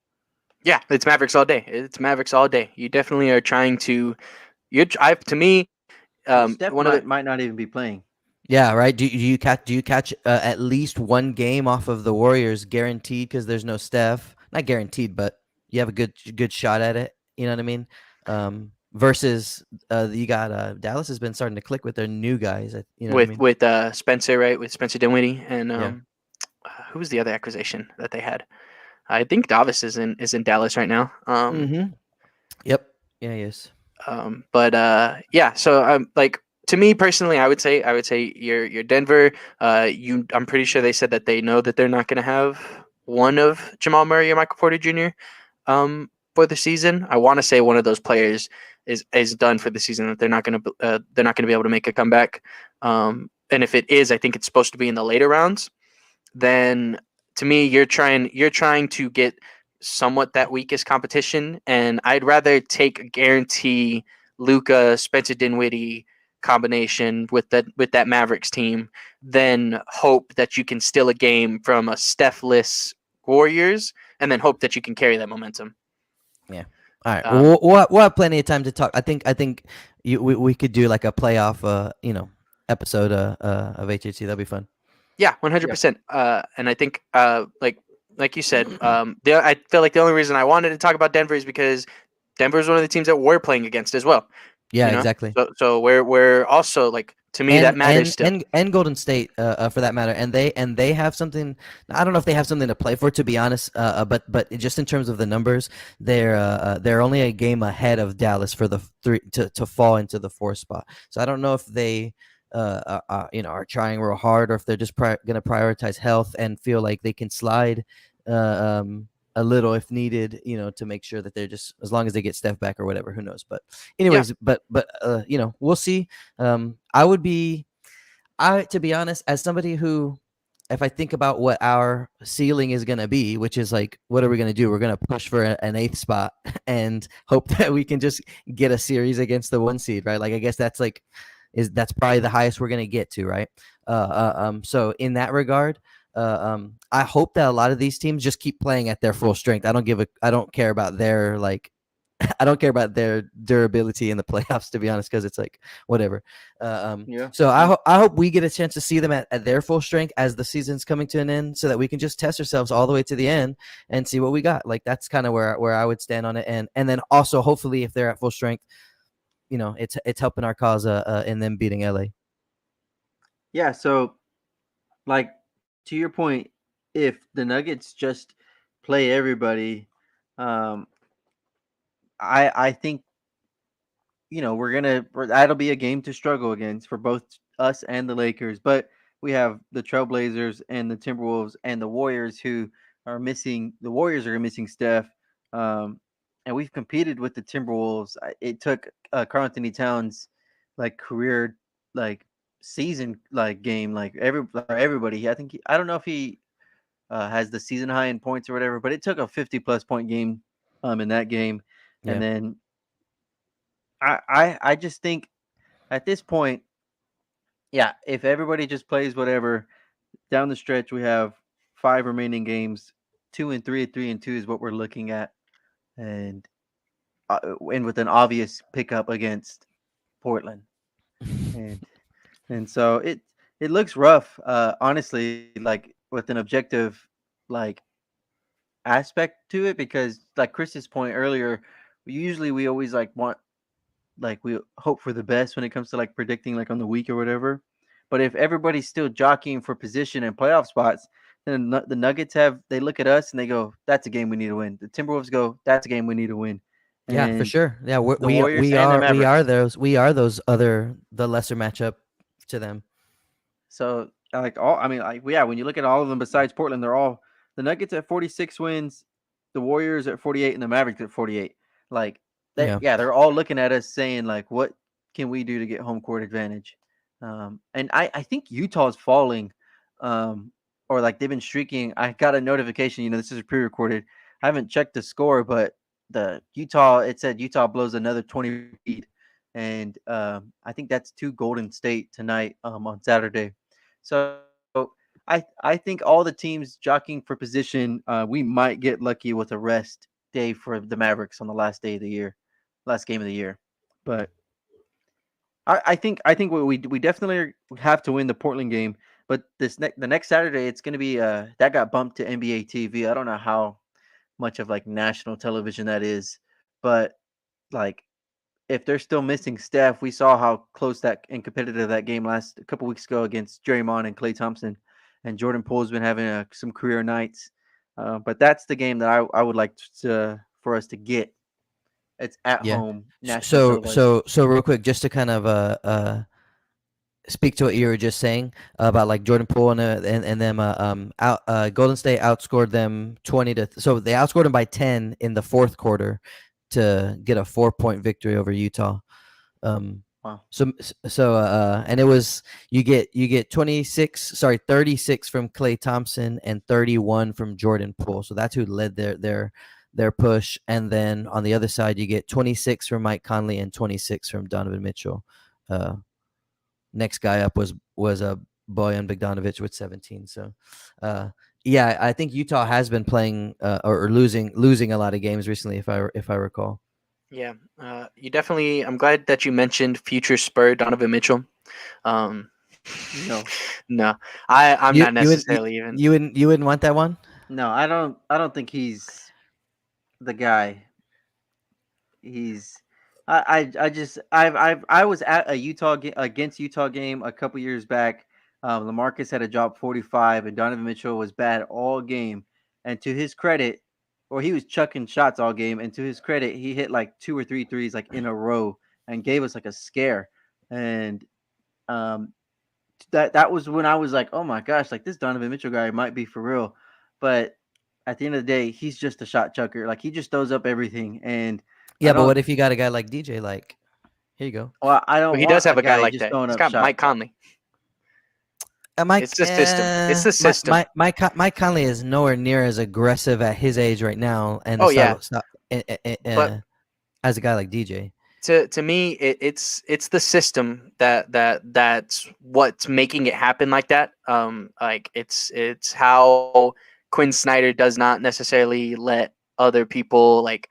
Yeah, it's Mavericks all day. It's Mavericks all day. You definitely are trying to. To me, Steph might not even be playing. Yeah, right. Do you catch at least 1 game off of the Warriors guaranteed because there's no Steph? Not guaranteed, but you have a good shot at it. You know what I mean? Versus you got Dallas has been starting to click with their new guys. With Spencer, right? With Spencer Dinwiddie and who was the other acquisition that they had? I think Davis is in Dallas right now. Yep. Yeah, he is. So to me personally, I would say you're Denver. I'm pretty sure they said that they know that they're not going to have one of Jamal Murray or Michael Porter Jr. For the season. I want to say one of those players is done for the season, that they're not going to be able to make a comeback. And if it is, I think it's supposed to be in the later rounds. Then to me, you're trying to get somewhat that weakest competition, and I'd rather take a guarantee Luka, Spencer Dinwiddie, combination with that Mavericks team than hope that you can steal a game from a Steph-less Warriors and then hope that you can carry that momentum. Yeah. All right. We'll have plenty of time to talk. I think we could do like a playoff episode of HHC. That'd be fun. Yeah, 100%. And I think like you said, I feel like the only reason I wanted to talk about Denver is because Denver is one of the teams that we're playing against as well. Yeah, exactly. So we're also like, to me, that matters still. And Golden State, for that matter, and they have something. I don't know if they have something to play for, to be honest. But just in terms of the numbers, they're only a game ahead of Dallas for the to fall into the 4th spot. So I don't know if they are trying real hard, or if they're just going to prioritize health and feel like they can slide a little if needed, to make sure that they're just, as long as they get Steph back or whatever, who knows. But anyways, but we'll see. To be honest, as somebody who, if I think about what our ceiling is going to be, which is like, what are we going to do? We're going to push for an 8th spot and hope that we can just get a series against the 1 seed, right? Like, I guess that's probably the highest we're going to get to, right? So in that regard, I hope that a lot of these teams just keep playing at their full strength. I don't care about their I don't care about their durability in the playoffs, to be honest, because it's like whatever. So I hope we get a chance to see them at their full strength as the season's coming to an end, so that we can just test ourselves all the way to the end and see what we got. Like, that's kind of where I would stand on it, and then also hopefully if they're at full strength, it's helping our cause in them beating LA. Yeah. So, like, to your point, if the Nuggets just play everybody, I think, that'll be a game to struggle against for both us and the Lakers. But we have the Trailblazers and the Timberwolves and the Warriors who are missing. The Warriors are missing Steph, and we've competed with the Timberwolves. It took Karl-Anthony Towns career season game everybody. I don't know if he has the season high in points or whatever, but it took a 50+ point game in that game. Yeah. And then I just think at this point, if everybody just plays whatever, down the stretch we have 5 remaining games, 2-3, 3-2 is what we're looking at, and with an obvious pickup against Portland, and so it looks rough, honestly, with an objective aspect to it, because like Chris's point earlier, we always want, we hope for the best when it comes to predicting on the week or whatever. But if everybody's still jockeying for position and playoff spots, then the Nuggets they look at us and they go, that's a game we need to win. The Timberwolves go, that's a game we need to win. And yeah, for sure. Yeah, we are the lesser matchup to them. So when you look at all of them besides Portland, they're all, the Nuggets at 46 wins, the Warriors at 48, and the Mavericks at 48. They're all looking at us saying what can we do to get home court advantage? And I think Utah's falling, or they've been streaking. I got a notification. This is pre-recorded. I haven't checked the score, but it said Utah blows another 20 lead, and I think that's to Golden State tonight on Saturday. So I think all the teams jockeying for position, we might get lucky with a rest day for the Mavericks on the last game of the year. But I think we definitely have to win the Portland game. But the next Saturday, it's going to be that got bumped to NBA TV. I don't know how much of national television that is, but if they're still missing Steph, we saw how close and competitive that game a couple weeks ago against Draymond and Klay Thompson, and Jordan Poole's been having some career nights. But that's the game that I would like for us to get. It's at home. So real quick, just to kind of speak to what you were just saying about Jordan Poole and them. Golden State outscored them 20-. So they outscored them by 10 in the 4th quarter to get a 4-point victory over Utah. Wow. So and it was you get 36 from Klay Thompson and 31 from Jordan Poole. So that's who led their push. And then on the other side, you get 26 from Mike Conley and 26 from Donovan Mitchell. next guy up was Bojan Bogdanovic with 17. So, yeah, I think Utah has been playing or losing a lot of games recently, if I recall. Yeah, you definitely. I'm glad that you mentioned future Spur Donovan Mitchell. Um, No, no, I'm You not you would necessarily even. you wouldn't want that one? no, I don't think he's the guy. He's I just I was at a against Utah game a couple years back. LaMarcus had a drop 45, and Donovan Mitchell was bad all game. And to his credit, or he was chucking shots all game. And to his credit, he hit like 2 or 3 threes like in a row and gave us like a scare. And um, that was when I was like, oh my gosh, like this Donovan Mitchell guy might be for real. But at the end of the day, he's just a shot chucker. Like he just throws up everything. And I Yeah, but don't what if you got a guy like DJ? Like, here you go. well, I Well, don't he does want a have a guy guy like just that. throwing He's up got Mike shots. Conley. Mike, It's the system. It's the system. Mike Conley is nowhere near as aggressive at his age right now, and Oh yeah, but as a guy like DJ. to me, it's the system that's what's making it happen like that. Like it's how Quinn Snyder does not necessarily let other people like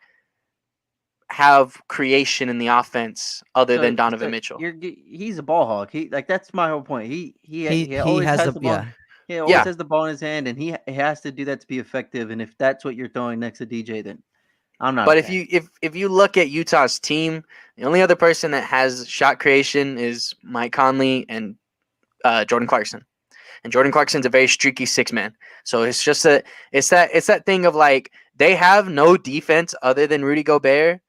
have creation in the offense other than Donovan Mitchell. He's a ball hog. He like that's my whole point. He He always has has the the ball. yeah. He always Yeah, has the ball in his hand, and he has to do that to be effective. And if that's what you're throwing next to DJ, then I'm not a but if fan. you look at Utah's team, the only other person that has shot creation is Mike Conley and Jordan Clarkson. And Jordan Clarkson's a very streaky six man. So it's just it's that thing of like they have no defense other than Rudy Gobert,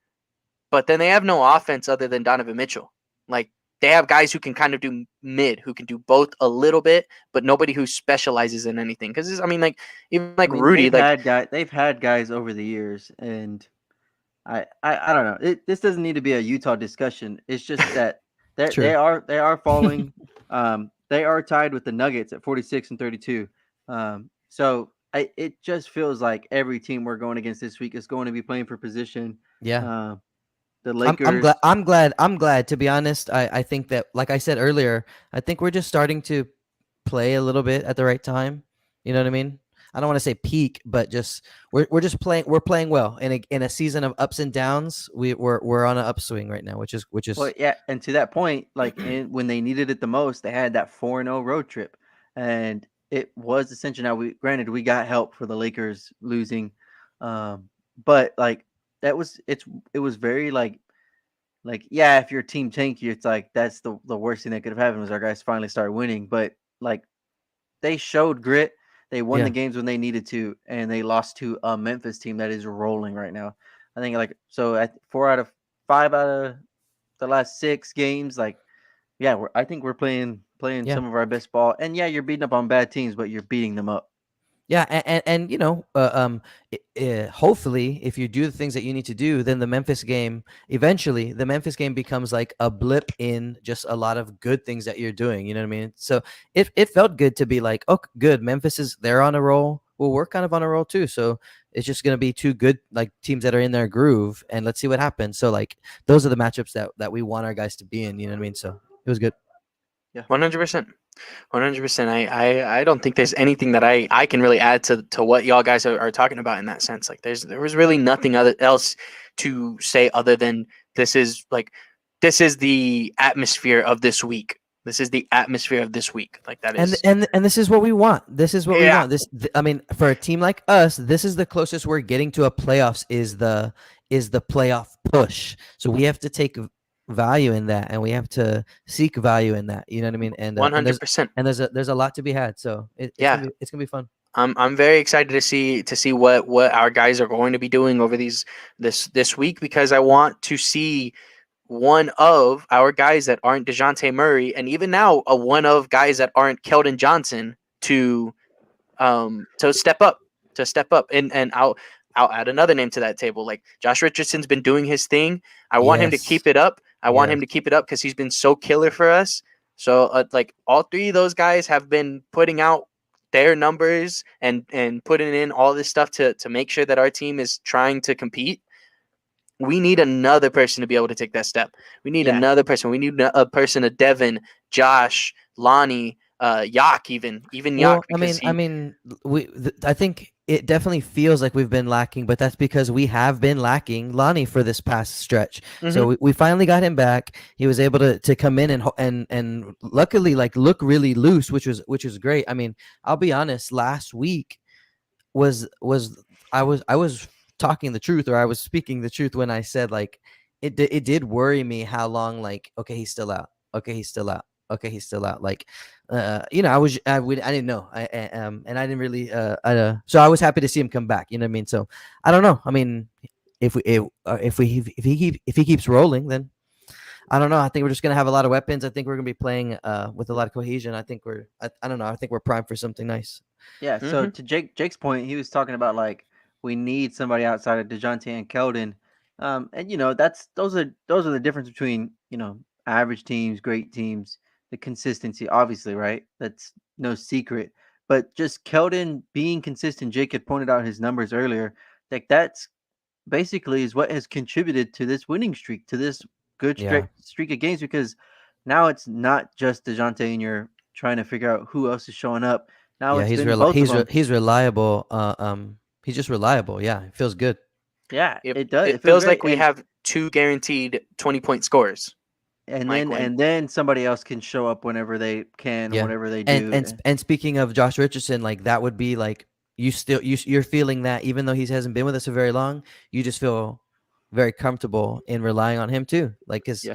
but then they have no offense other than Donovan Mitchell. Like they have guys who can kind of do mid, who can do both a little bit, but nobody who specializes in anything. Because I mean, like even like I mean, Rudy, like they've had guys over the years, and I don't know. This doesn't need to be a Utah discussion. It's just that True. they are falling. They are tied with the Nuggets at 46 and 32. So it just feels like every team we're going against this week is going to be playing for position. Yeah. Uh, the I'm Lakers. glad, to be honest. I think that, like I said earlier, I think we're just starting to play a little bit at the right time. You know what I mean? I don't want to say peak, but just we're just playing well in a season of ups and downs. We're on an upswing right now, which is Well, yeah, and to that point, like when they needed it the most, they had that 4-0 road trip, and it was essential. Now, we got help for the Lakers losing, but like it was very like yeah, if your team tanky, it's like that's the worst thing that could have happened was our guys finally started winning, but like they showed grit. They won the yeah. games when they needed to, and they lost to a Memphis team that is rolling right now. I think like so at 4 out of 5 out of the last 6 games, like yeah, I think we're playing Yeah. some of our best ball. And yeah, you're beating up on bad teams, but you're beating them up. Yeah, and you know, hopefully, if you do the things that you need to do, then eventually, the Memphis game becomes like a blip in just a lot of good things that you're doing. You know what I mean? So it felt good to be like, oh, good, they're on a roll. Well, we're kind of on a roll too. So it's just gonna be two good like teams that are in their groove, and let's see what happens. So like those are the matchups that we want our guys to be in. You know what I mean? So it was good. 100%. 100%. I don't think there's anything that I can really add to what y'all guys are talking about in that sense. Like there was really nothing else to say other than this is the atmosphere of this week. This is the atmosphere of this week. Like that is And this is what we want. This is what we yeah. want. I mean, for a team like us, this is the closest we're getting to a playoffs is the playoff push. So we have to take value in that, and we have to seek value in that. You know what I mean? And 100%. there's a lot to be had. So Yeah. it's gonna be fun. I'm very excited to see what our guys are going to be doing over this week because I want to see one of our guys that aren't DeJounte Murray, and even now one of guys that aren't Kelden Johnson to step up, and I'll add another name to that table. Like Josh Richardson's been doing his thing. I want him to Yes. keep it up. I want him Yes. to keep it up because he's been so killer for us. So like all three of those guys have been putting out their numbers and putting in all this stuff to make sure that our team is trying to compete. We need another person to be able to take that step. We need another person. We need a person, a Devin, Josh, Lonnie, Yak, even Well, Yak, because I think it definitely feels like we've been lacking, but that's because we have been lacking Lonnie for this past stretch. So we finally got him back. He was able to come in and luckily like look really loose, which was great. I mean, I'll be honest. Last week was I was talking the truth, or I was speaking the truth when I said like it did worry me how long, like, okay, he's still out. Okay, he's still out. Okay, he's still out. Like, I didn't know. And I didn't really so I was happy to see him come back. You know what I mean? So I don't know. I mean, if he keeps rolling, then I don't know. I think we're just gonna have a lot of weapons. I think we're gonna be playing with a lot of cohesion. I think I don't know. I think we're primed for something nice. Yeah. So to Jake's point, he was talking about like we need somebody outside of DeJounte and Kelden. And those are the difference between average teams, great teams, the consistency, obviously, right? That's no secret. But just Kelden being consistent, Jake had pointed out his numbers earlier. Like that's basically is what has contributed to this winning streak, to this good streak of games, because now it's not just DeJounte and you're trying to figure out who else is showing up. Now Yeah, it's been both of them. he's reliable. He's just reliable. Yeah, it feels good. Yeah, Yep. it does. It feels like we have 2 guaranteed 20-point scores. And then somebody else can show up whenever they can, whatever they do. do. And speaking of Josh Richardson, like that would be like you're feeling that even though he hasn't been with us for very long, you just feel very comfortable in relying on him too. Like because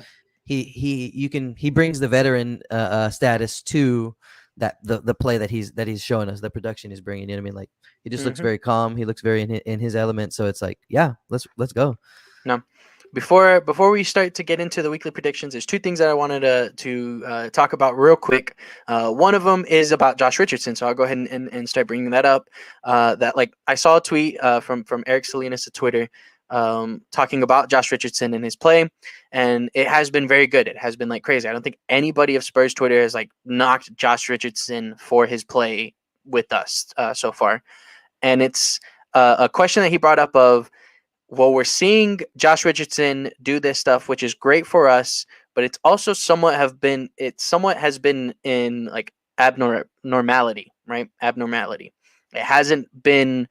he brings the veteran status to that the play that he's showing us, the production he's bringing. You know what I mean? Like he just looks very calm. He looks very in his element. So it's like, yeah, let's go. No. Before we start to get into the weekly predictions, there's 2 things that I wanted to talk about real quick. One of them is about Josh Richardson, so I'll go ahead and start bringing that up. That like I saw a tweet from Eric Salinas at Twitter talking about Josh Richardson and his play, and it has been very good. It has been like crazy. I don't think anybody of Spurs Twitter has like knocked Josh Richardson for his play with us so far, and it's a question that he brought up of, well, we're seeing Josh Richardson do this stuff, which is great for us, but it's also somewhat has been in like abnormality, right? Abnormality. It hasn't been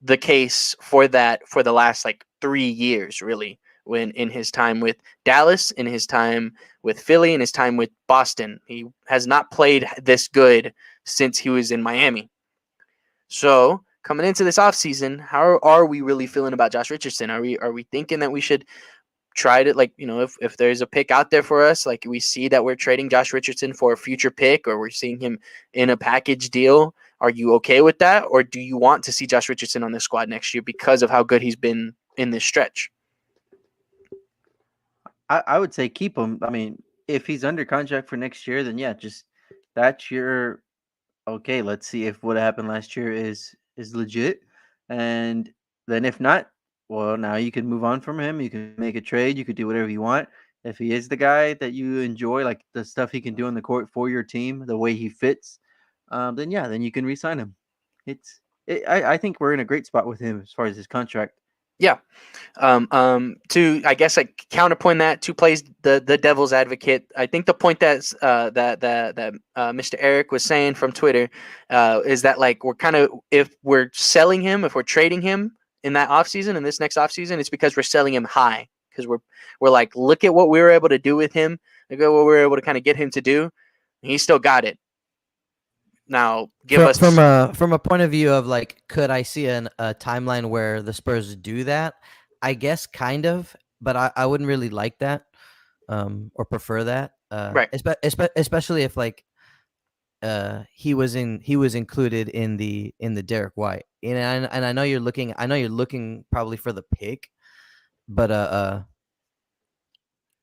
the case for that for the last like 3 years, really, when in his time with Dallas, in his time with Philly, in his time with Boston. He has not played this good since he was in Miami. So coming into this offseason, how are we really feeling about Josh Richardson? Are we thinking that we should try to, like, if there's a pick out there for us, like we see that we're trading Josh Richardson for a future pick, or we're seeing him in a package deal, are you okay with that? Or do you want to see Josh Richardson on the squad next year because of how good he's been in this stretch? I would say keep him. I mean, if he's under contract for next year, then yeah, just that's your okay. Let's see if what happened last year is legit, and then if not, well, now you can move on from him. You can make a trade. You could do whatever you want. If he is the guy that you enjoy, like the stuff he can do on the court for your team, the way he fits, then yeah, then you can re-sign him. I think we're in a great spot with him as far as his contract. Yeah. To, I guess, like counterpoint that, to play the devil's advocate, I think the point that's that Mr. Eric was saying from Twitter is that like we're kind of, if we're selling him, if we're trading him in that offseason, in this next offseason, it's because we're selling him high, because we're like, look at what we were able to do with him, look at what we were able to kind of get him to do, and he still got it. Now, from a point of view of like, could I see a timeline where the Spurs do that? I guess kind of, but I wouldn't really like that or prefer that. Right. Especially if like he was included in the Derek White. And I know you're looking probably for the pick, but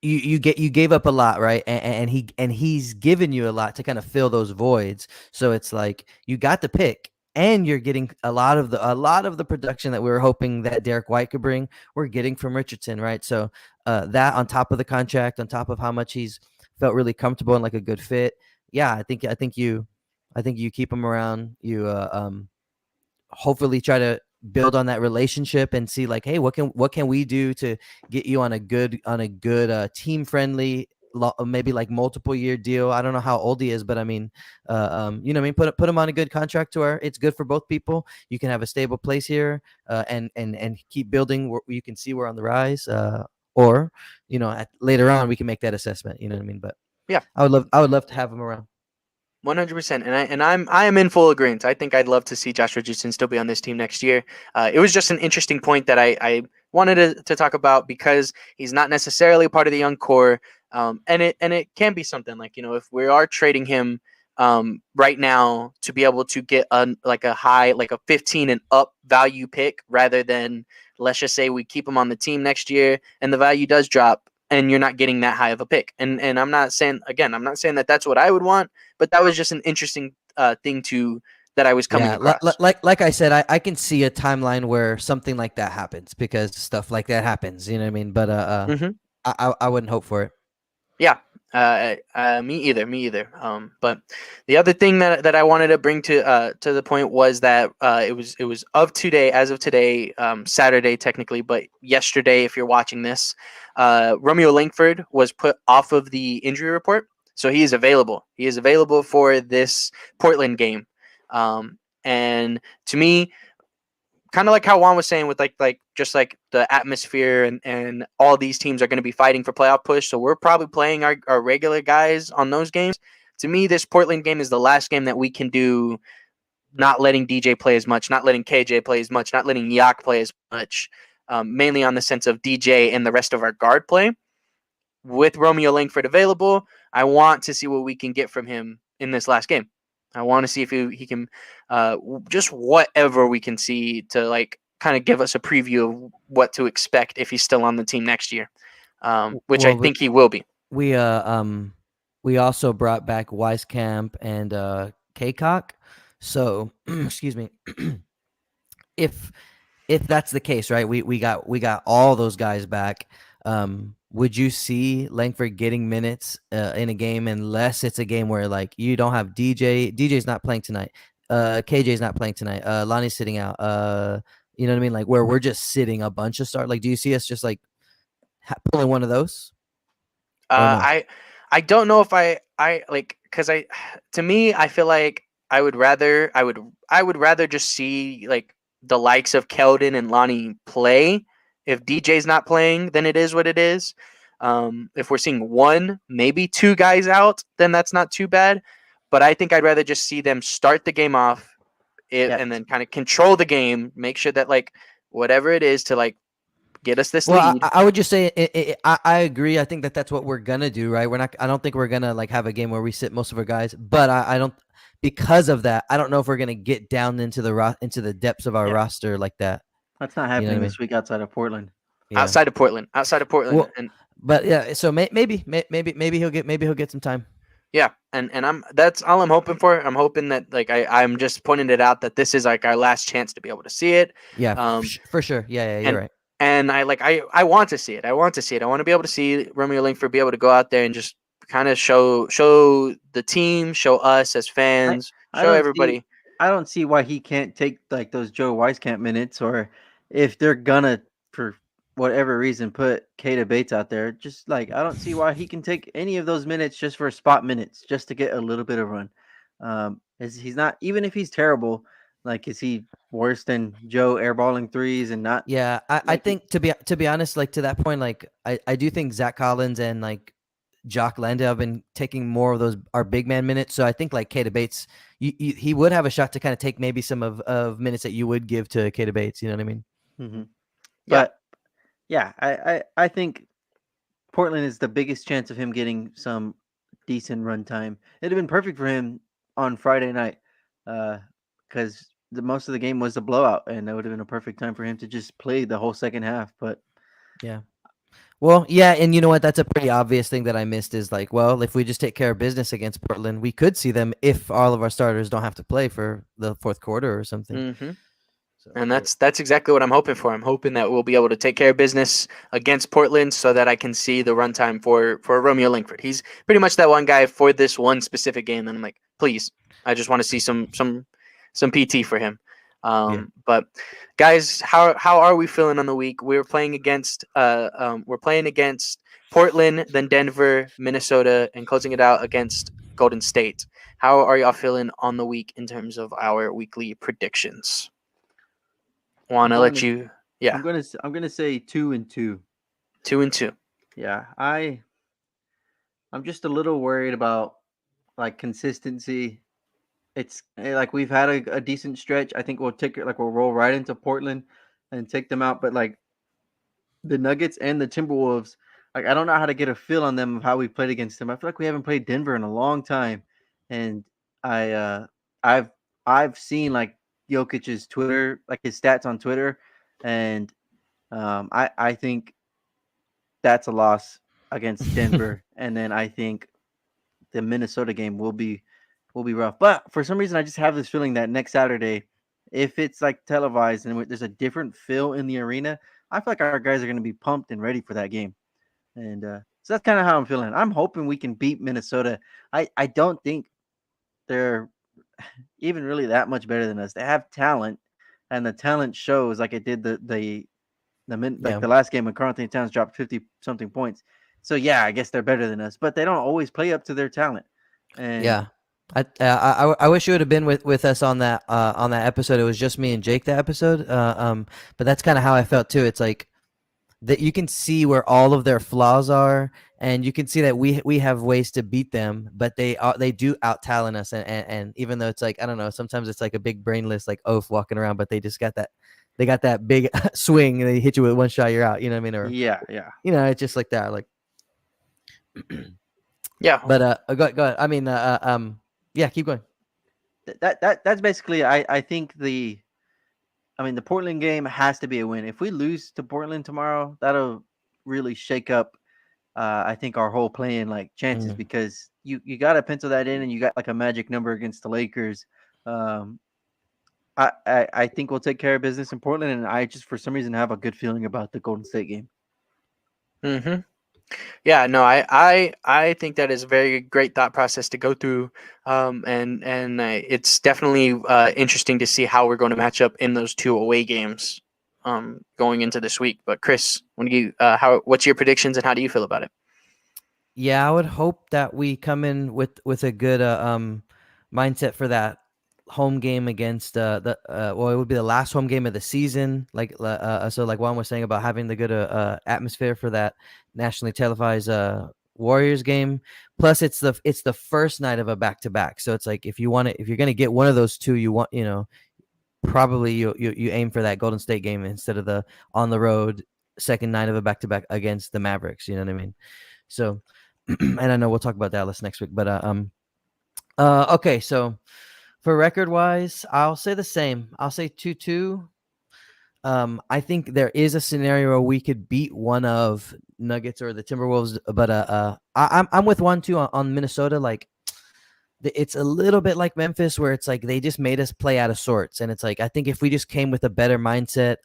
you gave up a lot, right? And he's given you a lot to kind of fill those voids. So it's like you got the pick, and you're getting a lot of the production that we were hoping that Derek White could bring. We're getting from Richardson, right? So that on top of the contract, on top of how much he's felt really comfortable and like a good fit. Yeah, I think you keep him around. You hopefully try to build on that relationship and see like, hey, what can we do to get you on a good team friendly, maybe like multiple year deal. I don't know how old he is, but I mean, you know what I mean, put him on a good contract to where it's good for both people. You can have a stable place here, and keep building where you can see we're on the rise, or you know, later on we can make that assessment, you know what I mean? But Yeah. I would love to have him around. 100%, and I am in full agreement. I think I'd love to see Josh Richardson still be on this team next year. It was just an interesting point that I wanted to talk about because he's not necessarily part of the young core, and it can be something like, you know, if we are trading him right now to be able to get a high, like a 15 and up value pick, rather than, let's just say we keep him on the team next year and the value does drop and you're not getting that high of a pick. And I'm not saying that that's what I would want, but that was just an interesting thing that I was coming across. Like I said, I can see a timeline where something like that happens because stuff like that happens. You know what I mean? But I wouldn't hope for it. Yeah, me either. But the other thing that I wanted to bring to the point was that it was as of today, Saturday technically, but yesterday, if you're watching this, Romeo Langford was put off of the injury report, so he is available. He is available for this Portland game, and to me, kind of like how Juan was saying with like just like the atmosphere and all these teams are going to be fighting for playoff push. So we're probably playing our regular guys on those games. To me, this Portland game is the last game that we can do, not letting DJ play as much, not letting KJ play as much, not letting Yak play as much, mainly on the sense of DJ and the rest of our guard play. With Romeo Langford available, I want to see what we can get from him in this last game. I want to see if he can just whatever we can see to like kind of give us a preview of what to expect if he's still on the team next year, which I think he will be. We also brought back Weiskamp and Kaycock. So excuse me. If that's the case, right? We got all those guys back. Would you see Langford getting minutes in a game unless it's a game where like you don't have DJ? DJ's not playing tonight. KJ's not playing tonight. Lonnie's sitting out. You know what I mean? Like where we're just sitting a bunch of start. Like, do you see us just like pulling one of those? No? I don't know if I like, because to me I feel like I would rather just see like the likes of Kelden and Lonnie play. If DJ's not playing, then it is what it is. If we're seeing one, maybe two guys out, then that's not too bad. But I think I'd rather just see them start the game off and then kind of control the game, make sure that like whatever it is to like get us this lead. I would just say I agree. I think that's what we're gonna do, right? I don't think we're gonna like have a game where we sit most of our guys, but I don't, because of that, I don't know if we're gonna get down into the depths of our roster like that. That's not happening this week outside of Portland. Yeah. Outside of Portland. Well, but yeah, so maybe he'll get some time. Yeah, and that's all I'm hoping for. I'm hoping that like I'm just pointing it out that this is like our last chance to be able to see it. Yeah, for sure. Yeah, you're right. And I want to see it. I want to be able to see Romeo Langford be able to go out there and just kind of show the team, show us as fans, show everybody. I don't see why he can't take like those Joe Weiskamp minutes, or if they're gonna, for whatever reason, put Keita Bates out there, just like I don't see why he can take any of those minutes just for spot minutes, just to get a little bit of run. He's not, even if he's terrible, like is he worse than Joe airballing threes and not? Yeah, I think to be honest, like to that point, like I do think Zach Collins and like Jock Landale have been taking more of those our big man minutes. So I think like Keita Bates, he would have a shot to kind of take maybe some of minutes that you would give to Keita Bates. You know what I mean? Mm-hmm. But yeah, I think Portland is the biggest chance of him getting some decent run time. It'd have been perfect for him on Friday night, because most of the game was a blowout, and that would have been a perfect time for him to just play the whole second half. But yeah. Well, yeah, and you know what? That's a pretty obvious thing that I missed is like, well, if we just take care of business against Portland, we could see them if all of our starters don't have to play for the fourth quarter or something. Mm-hmm. So, and that's exactly what I'm hoping for. I'm hoping that we'll be able to take care of business against Portland so that I can see the runtime for Romeo Langford. He's pretty much that one guy for this one specific game. And I'm like, please, I just want to see some PT for him. But guys, how are we feeling on the week? We're playing against Portland, then Denver, Minnesota, and closing it out against Golden State. How are y'all feeling on the week in terms of our weekly predictions? Juan, I'll let you. Yeah, I'm gonna say 2-2. 2-2. Yeah, I'm just a little worried about like consistency. It's like we've had a decent stretch. I think we'll roll right into Portland and take them out. But like the Nuggets and the Timberwolves, like I don't know how to get a feel on them of how we played against them. I feel like we haven't played Denver in a long time, and I've seen like Jokic's Twitter, like his stats on Twitter, and I think that's a loss against Denver, and then I think the Minnesota game will be rough. But for some reason, I just have this feeling that next Saturday, if it's like televised and there's a different feel in the arena, I feel like our guys are going to be pumped and ready for that game. And so that's kind of how I'm feeling. I'm hoping we can beat Minnesota. I don't think they're even really that much better than us. They have talent, and the talent shows like it did the last game when Karl Anthony Towns dropped 50 something points. So yeah, I guess they're better than us, but they don't always play up to their talent. And Yeah. I wish you would have been with us on that episode. It was just me and Jake that episode. But that's kind of how I felt too. It's like that you can see where all of their flaws are, and you can see that we have ways to beat them, but they do out talent us. And even though it's like, I don't know, sometimes it's like a big brainless like oaf walking around, but they got that big swing and they hit you with one shot, you're out. You know what I mean? Or yeah. It's just like that. Like yeah. But go ahead. I mean, yeah, keep going. That's basically. I think the Portland game has to be a win. If we lose to Portland tomorrow, that'll really shake up. I think our whole playing like chances because you got to pencil that in, and you got like a magic number against the Lakers. I think we'll take care of business in Portland, and I just for some reason have a good feeling about the Golden State game. Mm-hmm. Yeah, no, I think that is a very great thought process to go through, and it's definitely interesting to see how we're going to match up in those two away games, going into this week. But Chris, what's your predictions and how do you feel about it? Yeah, I would hope that we come in with a good mindset for that home game against it would be the last home game of the season. So like Juan was saying about having the good atmosphere for that nationally televised Warriors game. Plus, it's the first night of a back-to-back. So it's like if you're going to get one of those two, you want probably you aim for that Golden State game instead of the on the road second night of a back-to-back against the Mavericks. You know what I mean? So, and I know we'll talk about Dallas next week, but okay, so. For record-wise, I'll say the same. I'll say 2-2. I think there is a scenario where we could beat one of Nuggets or the Timberwolves, but I'm with 1-2 on Minnesota. Like it's a little bit like Memphis, where it's like they just made us play out of sorts, and it's like I think if we just came with a better mindset,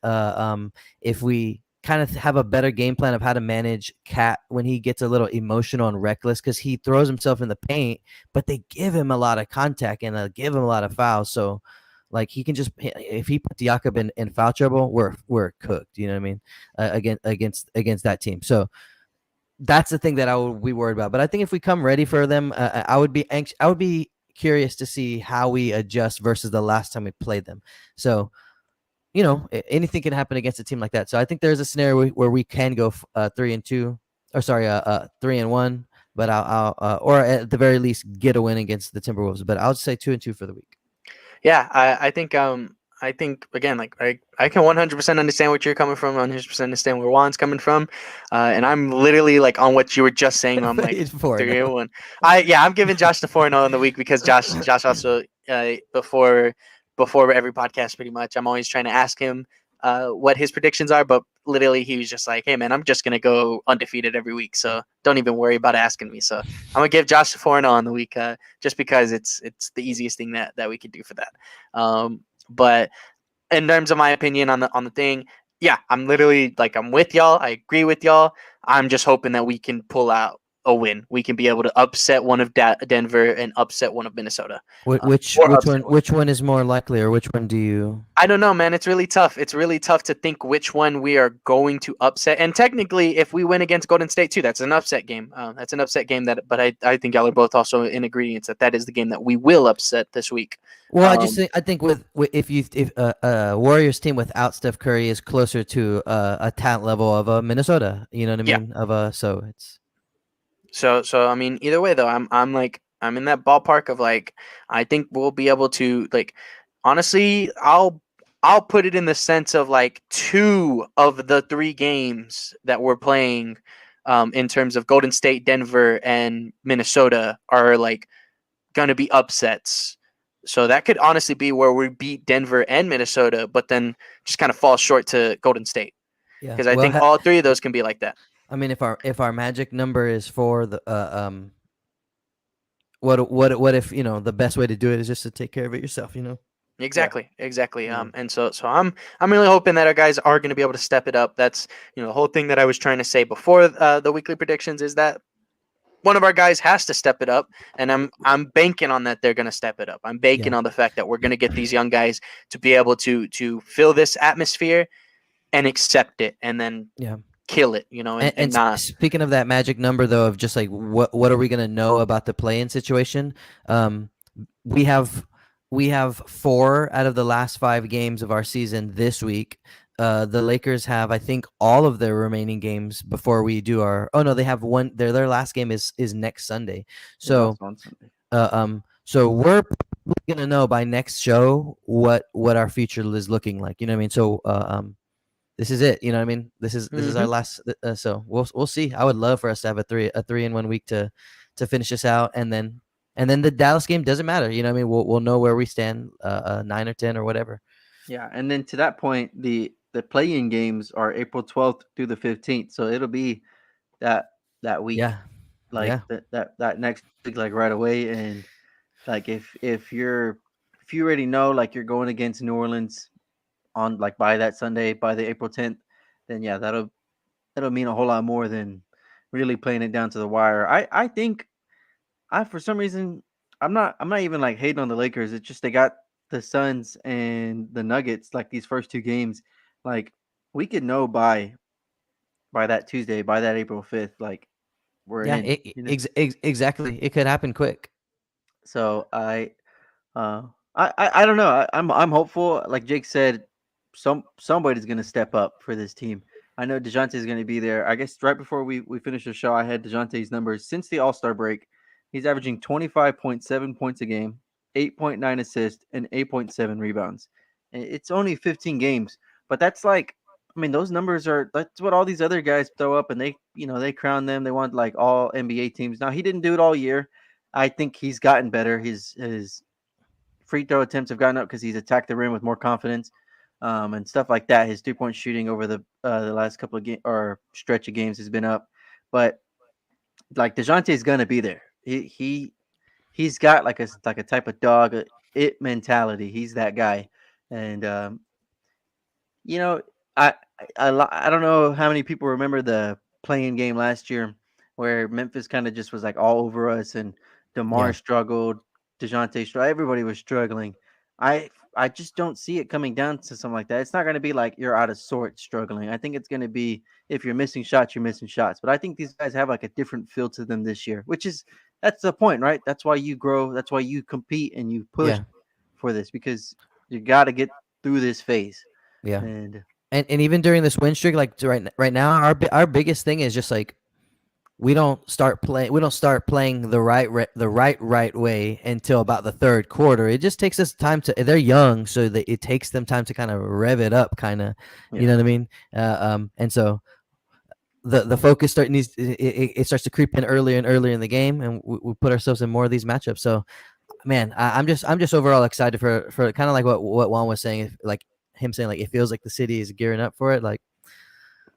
if we kind of have a better game plan of how to manage Cat when he gets a little emotional and reckless, because he throws himself in the paint, but they give him a lot of contact and give him a lot of fouls. So like he can just, if he puts Jakob in foul trouble, we're cooked. You know what I mean? Against that team. So that's the thing that I would be worried about. But I think if we come ready for them, I would be anxious. I would be curious to see how we adjust versus the last time we played them. So, anything can happen against a team like that. So I think there's a scenario where we can go 3-2, or sorry, 3-1. But I'll or at the very least get a win against the Timberwolves. But I'll just say 2-2 for the week. Yeah, I think again, like I can 100% understand what you're coming from, 100% understand where Juan's coming from, and I'm literally like on what you were just saying. I'm like 3-1. I'm giving Josh the 4-0 in the week because Josh also before every podcast, pretty much, I'm always trying to ask him what his predictions are, but literally he was just like, hey man, I'm just gonna go undefeated every week, so don't even worry about asking me. So I'm gonna give Josh the 4-0 on the week, just because it's the easiest thing that we could do for that. But in terms of my opinion on the thing, yeah, I'm literally like, I'm with y'all. I agree with y'all. I'm just hoping that we can pull out a win. We can be able to upset one of Denver and upset one of Minnesota. Which or upset which one is more likely, or which one do you? I don't know, man. It's really tough. It's really tough to think which one we are going to upset. And technically, if we win against Golden State too, that's an upset game. That's an upset game. But I think y'all are both also in agreement that is the game that we will upset this week. Well, I think with if Warriors team without Steph Curry is closer to a talent level of a Minnesota. You know what I mean? So it's. So I mean, either way though, I'm in that ballpark of like I think we'll be able to like. Honestly, I'll put it in the sense of like 2 of the 3 games that we're playing in terms of Golden State, Denver, and Minnesota are like going to be upsets. So that could honestly be where we beat Denver and Minnesota, but then just kind of fall short to Golden State. Yeah, because I think all 3 of those can be like that. I mean, if our magic number is for the what if the best way to do it is just to take care of it yourself, Exactly. And so I'm really hoping that our guys are going to be able to step it up. That's the whole thing that I was trying to say before the weekly predictions is that one of our guys has to step it up, and I'm banking on that they're going to step it up. I'm banking on the fact that we're going to get these young guys to be able to fill this atmosphere and accept it, and then kill it, and not. Speaking of that magic number, though, of just like what are we going to know about the play-in situation? We have 4 out of the last 5 games of our season this week. The Lakers have, I think, all of their remaining games before we do our. Oh no, they have one. Their last game is next Sunday. So, so we're gonna know by next show what our future is looking like. You know what I mean? So, this is it. You know what I mean? This is our last. So we'll see. I would love for us to have a 3-in-1 week to finish this out, and then the Dallas game doesn't matter. You know what I mean? We'll know where we stand, 9 or 10 or whatever. Yeah, and then to that point, the play-in games are April 12th through the 15th, so it'll be that week. Yeah, that next week, like right away. And like if you already know like you're going against New Orleans on like by that Sunday, by the April 10th, then yeah, that'll mean a whole lot more than really playing it down to the wire. I think for some reason I'm not even like hating on the Lakers. It's just they got the Suns and the Nuggets like these first 2 games. Like we could know by that Tuesday, by that April 5th, like we're in. Exactly. It could happen quick. So I don't know. I'm hopeful. Like Jake said, somebody's gonna step up for this team. I know DeJounte's gonna be there. I guess right before we finish the show, I had DeJounte's numbers since the All-Star break. He's averaging 25.7 points a game, 8.9 assists, and 8.7 rebounds. And it's only 15 games, but that's like, I mean, those numbers that's what all these other guys throw up, and they crown them. They want like all NBA teams. Now he didn't do it all year. I think he's gotten better. His free throw attempts have gotten up because he's attacked the rim with more confidence, and stuff like that. His 3-point shooting over the last couple of or stretch of games has been up, but like DeJounte's gonna be there. He's got like a type of dog it mentality. He's that guy, and I don't know how many people remember the playing game last year where Memphis kind of just was like all over us, and DeMar struggled, DeJounte struggled, everybody was struggling. I just don't see it coming down to something like that. It's not going to be like you're out of sorts struggling. I think it's going to be if you're missing shots, you're missing shots. But I think these guys have like a different feel to them this year, that's the point, right? That's why you grow. That's why you compete and you push for this, because you got to get through this phase. Yeah. And even during this win streak, like right now, our biggest thing is just like we don't start playing the right way until about the third quarter. It just takes us time they're young, so that it takes them time to kind of rev it up, you know what I mean? And so the focus starts to creep in earlier and earlier in the game, and we put ourselves in more of these matchups. So, man, I'm just overall excited for kind of like what Juan was saying, like him saying like it feels like the city is gearing up for it. Like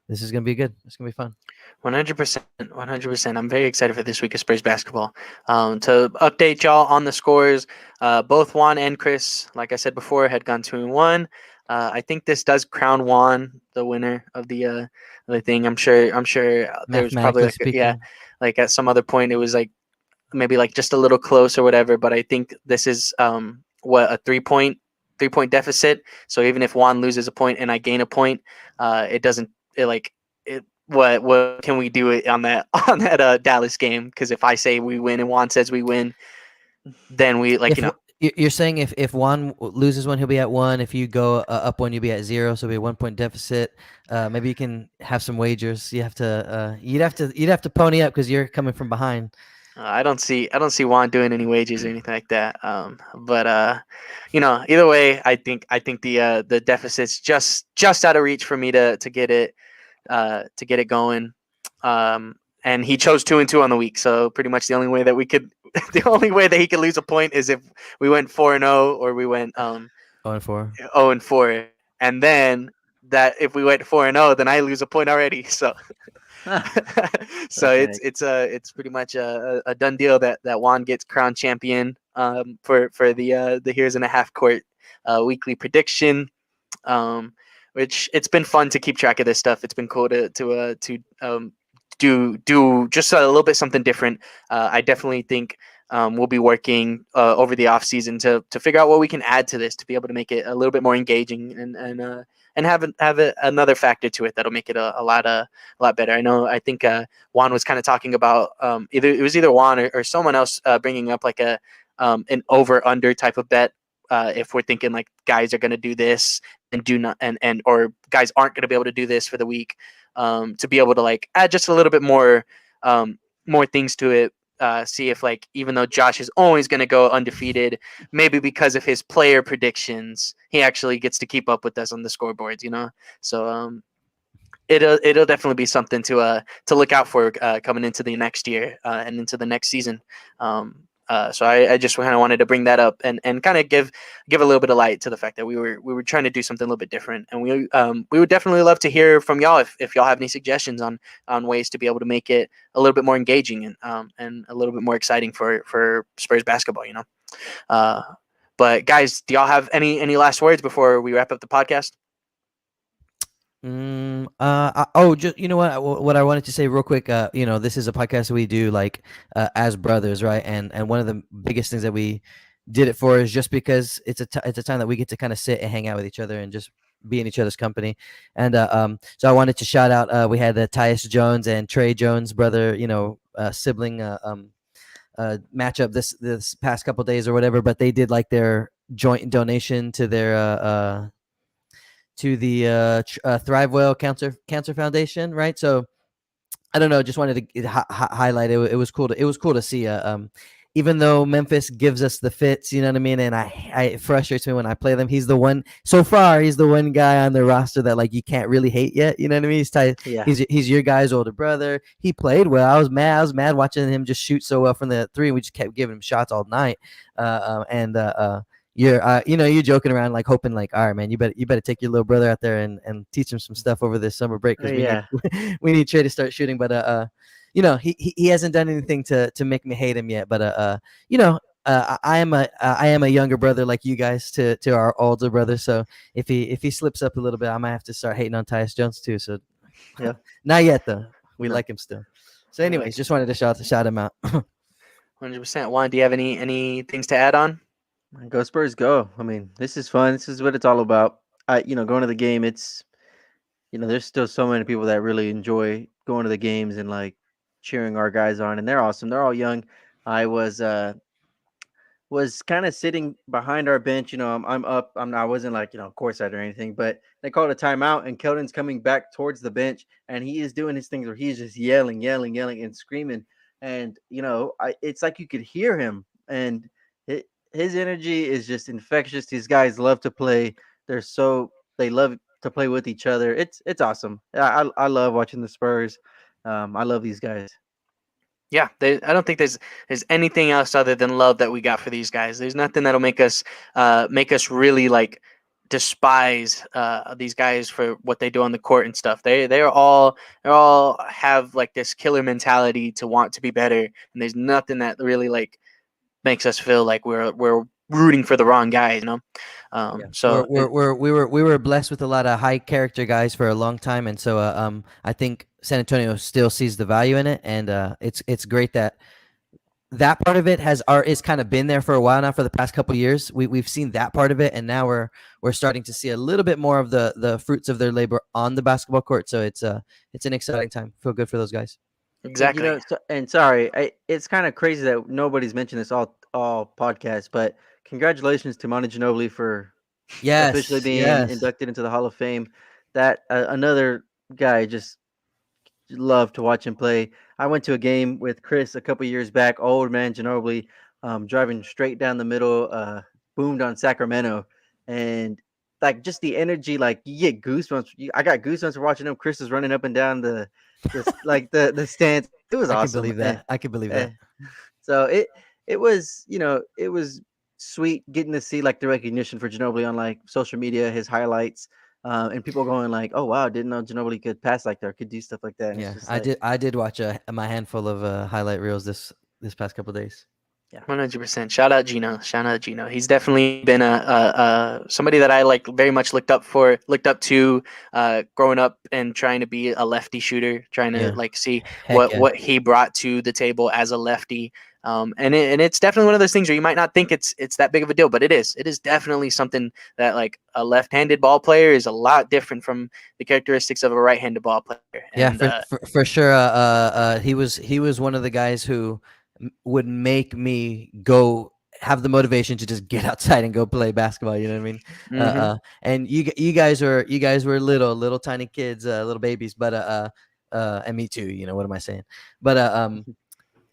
this is gonna be good. It's gonna be fun. 100%. I'm very excited for this week of Spurs basketball. To update y'all on the scores, both Juan and Chris, like I said before, had gone 2-1. I think this does crown Juan the winner of the thing. I'm sure there was probably Mathematically like speaking. like at some other point it was like maybe like just a little close or whatever. But I think this is what a 3-point deficit. So even if Juan loses a point and I gain a point, it doesn't it like it. What can we do it on that Dallas game? Because if I say we win and Juan says we win, then we like If you're saying if Juan loses one, he'll be at 1. If you go up 1, you'll be at 0. So it'll be a 1-point deficit. Maybe you can have some wagers. You have to you'd have to pony up because you're coming from behind. I don't see Juan doing any wages or anything like that. But either way, I think the deficit's just out of reach for me to get it going. And he chose 2-2 on the week, so pretty much the only way that he could lose a point is if we went 4-0 or we went 0-4. 0-4, and then that if we went 4-0, then I lose a point already. So. So Okay. it's pretty much a done deal that Juan gets crowned champion for the Here's in a Half Court weekly prediction, which it's been fun to keep track of this stuff. It's been cool to do just a little bit something different. I definitely think we'll be working over the off season to figure out what we can add to this to be able to make it a little bit more engaging and have another factor to it that'll make it a lot better. I think Juan was kind of talking about either Juan or someone else bringing up like an over under type of bet. If we're thinking like guys are going to do this and do not and or guys aren't going to be able to do this for the week, to be able to like add just a little bit more things to it. See if like even though Josh is always going to go undefeated, maybe because of his player predictions, he actually gets to keep up with us on the scoreboards. So it'll definitely be something to look out for coming into the next year and into the next season. So I just kind of wanted to bring that up and kind of give a little bit of light to the fact that we were trying to do something a little bit different, and we would definitely love to hear from y'all if y'all have any suggestions on ways to be able to make it a little bit more engaging and a little bit more exciting for Spurs basketball. But guys, do y'all have any last words before we wrap up the podcast? Just you know what I wanted to say real quick. This is a podcast that we do like as brothers, right? And one of the biggest things that we did it for is just because it's a time that we get to kind of sit and hang out with each other and just be in each other's company. And so I wanted to shout out. We had Tyus Jones and Trey Jones, brother, sibling matchup this past couple days or whatever. But they did like their joint donation to their to the Thrivewell Cancer Foundation, right? So I don't know, just wanted to highlight it. It was cool to see. Even though Memphis gives us the fits, you know what I mean, and it frustrates me when I play them. He's the one guy on the roster that like you can't really hate yet. You know what I mean? He's your guy's older brother. He played well. I was mad watching him just shoot so well from the 3, and we just kept giving him shots all night. You're joking around like hoping like, all right, man, you better take your little brother out there and teach him some stuff over this summer break because we need Trey to start shooting. But he hasn't done anything to make me hate him yet. But I am a younger brother like you guys to our older brother. So if he slips up a little bit, I might have to start hating on Tyus Jones too. So Yeah, not yet though. We like him still. So anyways, just wanted to shout him out. 100%. Juan, do you have any things to add on? go Spurs, go! I mean, this is fun. This is what it's all about. Going to the game. It's there's still so many people that really enjoy going to the games and like cheering our guys on, and they're awesome. They're all young. I was kind of sitting behind our bench. I'm up. I wasn't like courtside or anything, but they called a timeout, and Kelden's coming back towards the bench, and he is doing his things where he's just yelling, and screaming, and it's like you could hear him, and his energy is just infectious. These guys love to play. They love to play with each other. It's awesome. I love watching the Spurs. I love these guys. Yeah, I don't think there's anything else other than love that we got for these guys. There's nothing that'll make us really like despise these guys for what they do on the court and stuff. They all have like this killer mentality to want to be better, and there's nothing that really like makes us feel like we're rooting for the wrong guys, you know. Yeah. So We were blessed with a lot of high character guys for a long time, and so I think San Antonio still sees the value in it, and it's great that that part of it is kind of been there for a while now. For the past couple of years, we've seen that part of it, and now we're starting to see a little bit more of the fruits of their labor on the basketball court. So it's an exciting time. Feel good for those guys. And you exactly. know, and sorry, it's kind of crazy that nobody's mentioned this all podcast, but congratulations to Manu Ginobili for officially Yes, being yes. inducted into the Hall of Fame. That another guy just love to watch him play. I went to a game with Chris a couple years back. Old man Ginobili, driving straight down the middle, boomed on Sacramento, and like just the energy, like you get goosebumps. I got goosebumps for watching him. Chris is running up and down the stands. It was I can awesome. believe that. I can believe that. So it was, it was sweet getting to see like the recognition for Ginobili on like social media, his highlights, and people going like, "Oh wow, didn't know Ginobili could pass like that, or could do stuff like that." And it's Yeah, just like, I did watch my handful of highlight reels this past couple of days. yeah, 100%. Shout out Gino. Shout out Gino. He's definitely been a somebody that I like very much looked up to, growing up and trying to be a lefty shooter, trying to Yeah. like see Heck yeah. what he brought to the table as a lefty. And it's definitely one of those things where you might not think it's that big of a deal, but it is. It is definitely something that like a left-handed ball player is a lot different from the characteristics of a right-handed ball player. Yeah, And for sure. He was one of the guys who would make me go have the motivation to just get outside and go play basketball. You know what I mean? mhm. And you guys were little tiny kids, little babies, but and me too. You know what am I saying? But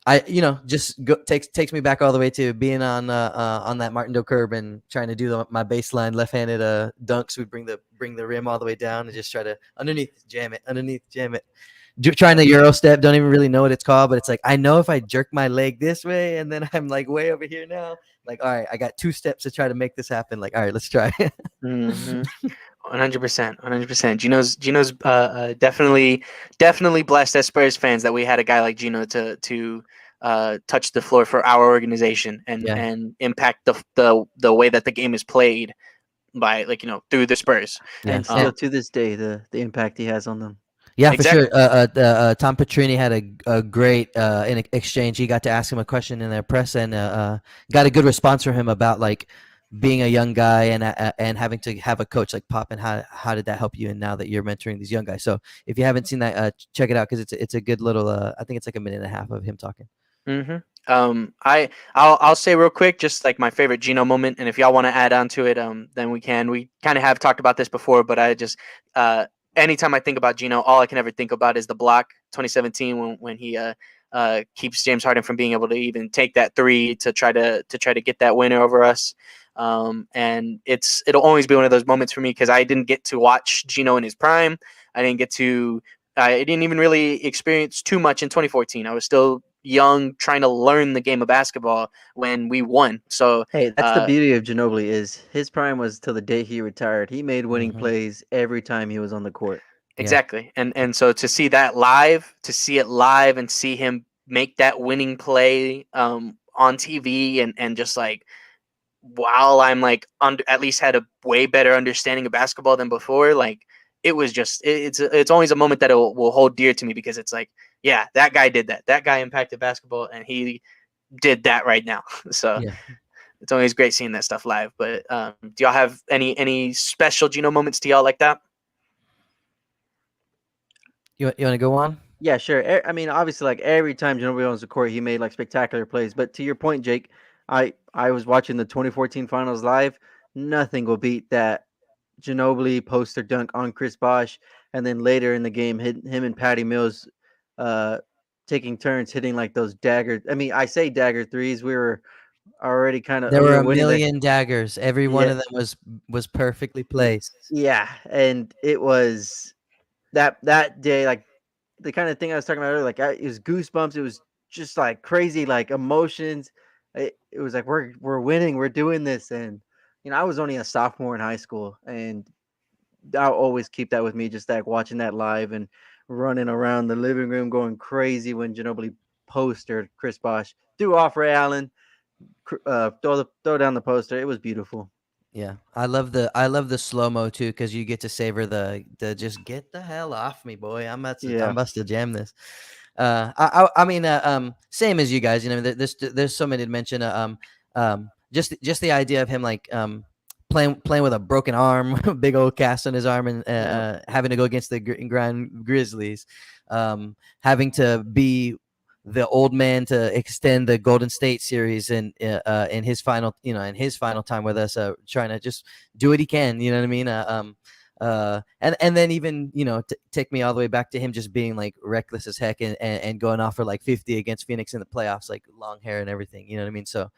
I just takes me back all the way to being on that Martindale curb and trying to do my baseline left-handed dunks. We bring the rim all the way down and just try to underneath jam it. Trying to Euro step, don't even really know what it's called, but it's like I know if I jerk my leg this way and then I'm like way over here now, like all right, I got 2 steps to try to make this happen. Like all right, let's try. 100%, 100%. Gino's definitely blessed as Spurs fans that we had a guy like Gino to touch the floor for our organization and Yeah. impact the way that the game is played by through the Spurs. Yeah. and still to this day, the impact he has on them. Yeah, for Exactly. sure. Tom Petrini had a great in exchange. He got to ask him a question in their press and got a good response from him about like being a young guy and having to have a coach like Pop, and how did that help you? And now that you're mentoring these young guys, so if you haven't seen that, check it out because it's a good little. I think it's like a minute and a half of him talking. Mm-hmm. I'll say real quick, just like my favorite Gino moment, and if y'all want to add on to it, then we can. We kind of have talked about this before, but I just anytime I think about Gino, all I can ever think about is the block 2017 when he keeps James Harden from being able to even take that three to try to get that winner over us. And it'll always be one of those moments for me because I didn't get to watch Gino in his prime. I didn't even really experience too much in 2014. I was still young, trying to learn the game of basketball when we won. So Hey, that's the beauty of Ginobili is his prime was till the day he retired. He made winning plays every time he was on the court. Exactly. And so to see that live, and see him make that winning play on TV and just like while I'm like at least had a way better understanding of basketball than before, like it was just it's always a moment that will hold dear to me because it's like, yeah, that guy did that. That guy impacted basketball and he did that right now. So Yeah. it's always great seeing that stuff live. But do y'all have any special Gino moments to y'all like that? You want to go on? Yeah, sure. I mean, obviously, like every time Ginobili owns the court, he made like spectacular plays. But to your point, Jake, I was watching the 2014 finals live. Nothing will beat that Ginobili poster dunk on Chris Bosh, and then later in the game, him and Patty Mills, uh, taking turns hitting like those dagger. I mean, I say dagger threes. We were already kind of There were a winning million daggers. Every one Yeah, of them was perfectly placed. yeah, and it was that day like the kind of thing I was talking about earlier. Like it was goosebumps. It was just like crazy, like emotions. It was like we're winning, we're doing this, and I was only a sophomore in high school, and I'll always keep that with me, just like watching that live and running around the living room going crazy when Ginobili postered Chris Bosh, threw off Ray Allen, throw down the poster. It was beautiful. Yeah, I love the slow mo too, because you get to savor the just get the hell off me, boy. I'm Yeah. about to jam this. I mean, same as you guys. You know, there's so many to mention. Just the idea of him like playing with a broken arm, big old cast on his arm, and having to go against the Grand Grizzlies, having to be the old man to extend the Golden State series in his final time with us, trying to just do what he can. You know what I mean? And then even take me all the way back to him just being like reckless as heck and going off for like 50 against Phoenix in the playoffs, like long hair and everything. You know what I mean? So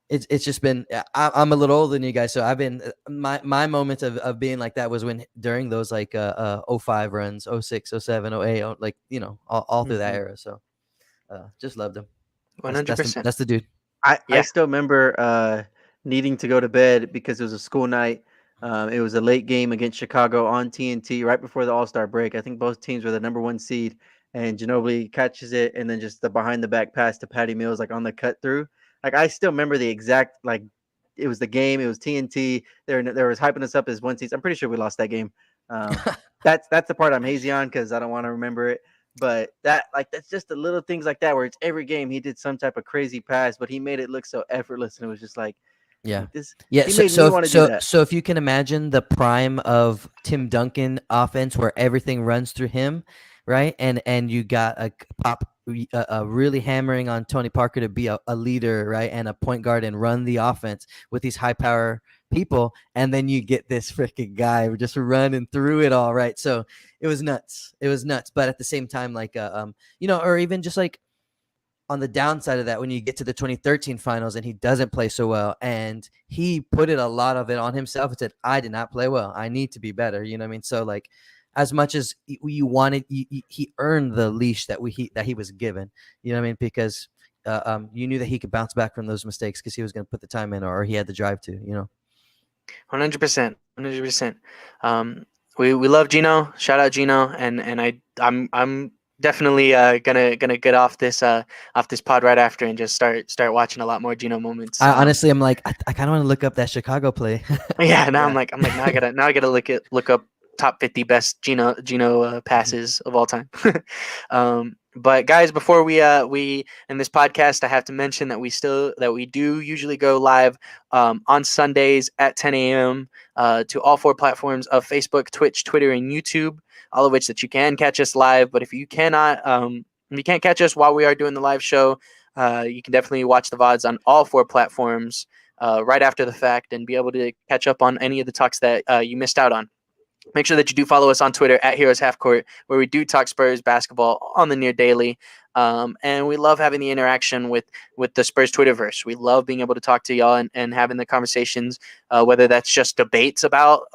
it's just been, I'm a little older than you guys, so I've been my moment of being like that was when during those like 05 runs, 06, 07, 08, like all through that era. So just loved him. 100%. That's the dude. I still remember needing to go to bed because it was a school night. It was a late game against Chicago on TNT right before the All-Star break. I think both teams were the number 1 seed, and Ginobili catches it, and then just the behind the back pass to Patty Mills, like on the cut through. Like I still remember the exact, like it was the game. It was TNT. There was hyping us up as 1 seed. I'm pretty sure we lost that game. That's the part I'm hazy on because I don't want to remember it. But that's just the little things like that where it's every game he did some type of crazy pass, but he made it look so effortless, and it was just like, yeah. like this. Yeah. He made me want to do that. So if you can imagine the prime of Tim Duncan offense where everything runs through him, right? And you got a really hammering on Tony Parker to be a leader, right? And a point guard and run the offense with these high power people. And then you get this freaking guy just running through it all, right? So it was nuts. But at the same time, like, or even just like, on the downside of that, when you get to the 2013 finals and he doesn't play so well, and he put a lot of it on himself and said, I did not play well. I need to be better. You know what I mean? So like, as much as you wanted, he earned the leash that he was given, you know what I mean? Because you knew that he could bounce back from those mistakes because he was going to put the time in, or he had the drive to, 100%. 100%. We love Gino. Shout out Gino. And I'm definitely gonna get off this pod right after and just start watching a lot more Gino moments. Honestly, I'm like, I kind of want to look up that Chicago play. Yeah, now I'm like now I gotta look up top 50 best Gino passes of all time. But guys, before we in this podcast, I have to mention that we do usually go live on Sundays at 10 a.m. To all 4 platforms of Facebook, Twitch, Twitter, and YouTube, all of which that you can catch us live. But if you cannot, if you can't catch us while we are doing the live show, you can definitely watch the VODs on all 4 platforms right after the fact and be able to catch up on any of the talks that you missed out on. Make sure that you do follow us on Twitter at Heroes Half Court, where we do talk Spurs basketball on the near daily. And we love having the interaction with the Spurs Twitterverse. We love being able to talk to y'all and having the conversations, whether that's just debates about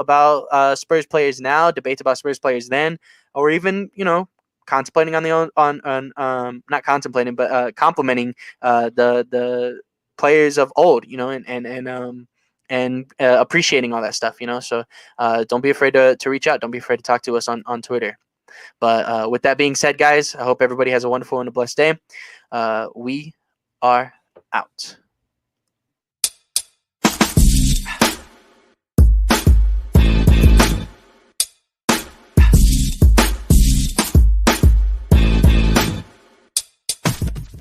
Spurs players now, debates about Spurs players then, or even, contemplating not contemplating, but complimenting the players of old, and appreciating all that stuff, So don't be afraid to reach out. Don't be afraid to talk to us on Twitter. But with that being said, guys, I hope everybody has a wonderful and a blessed day. We are out.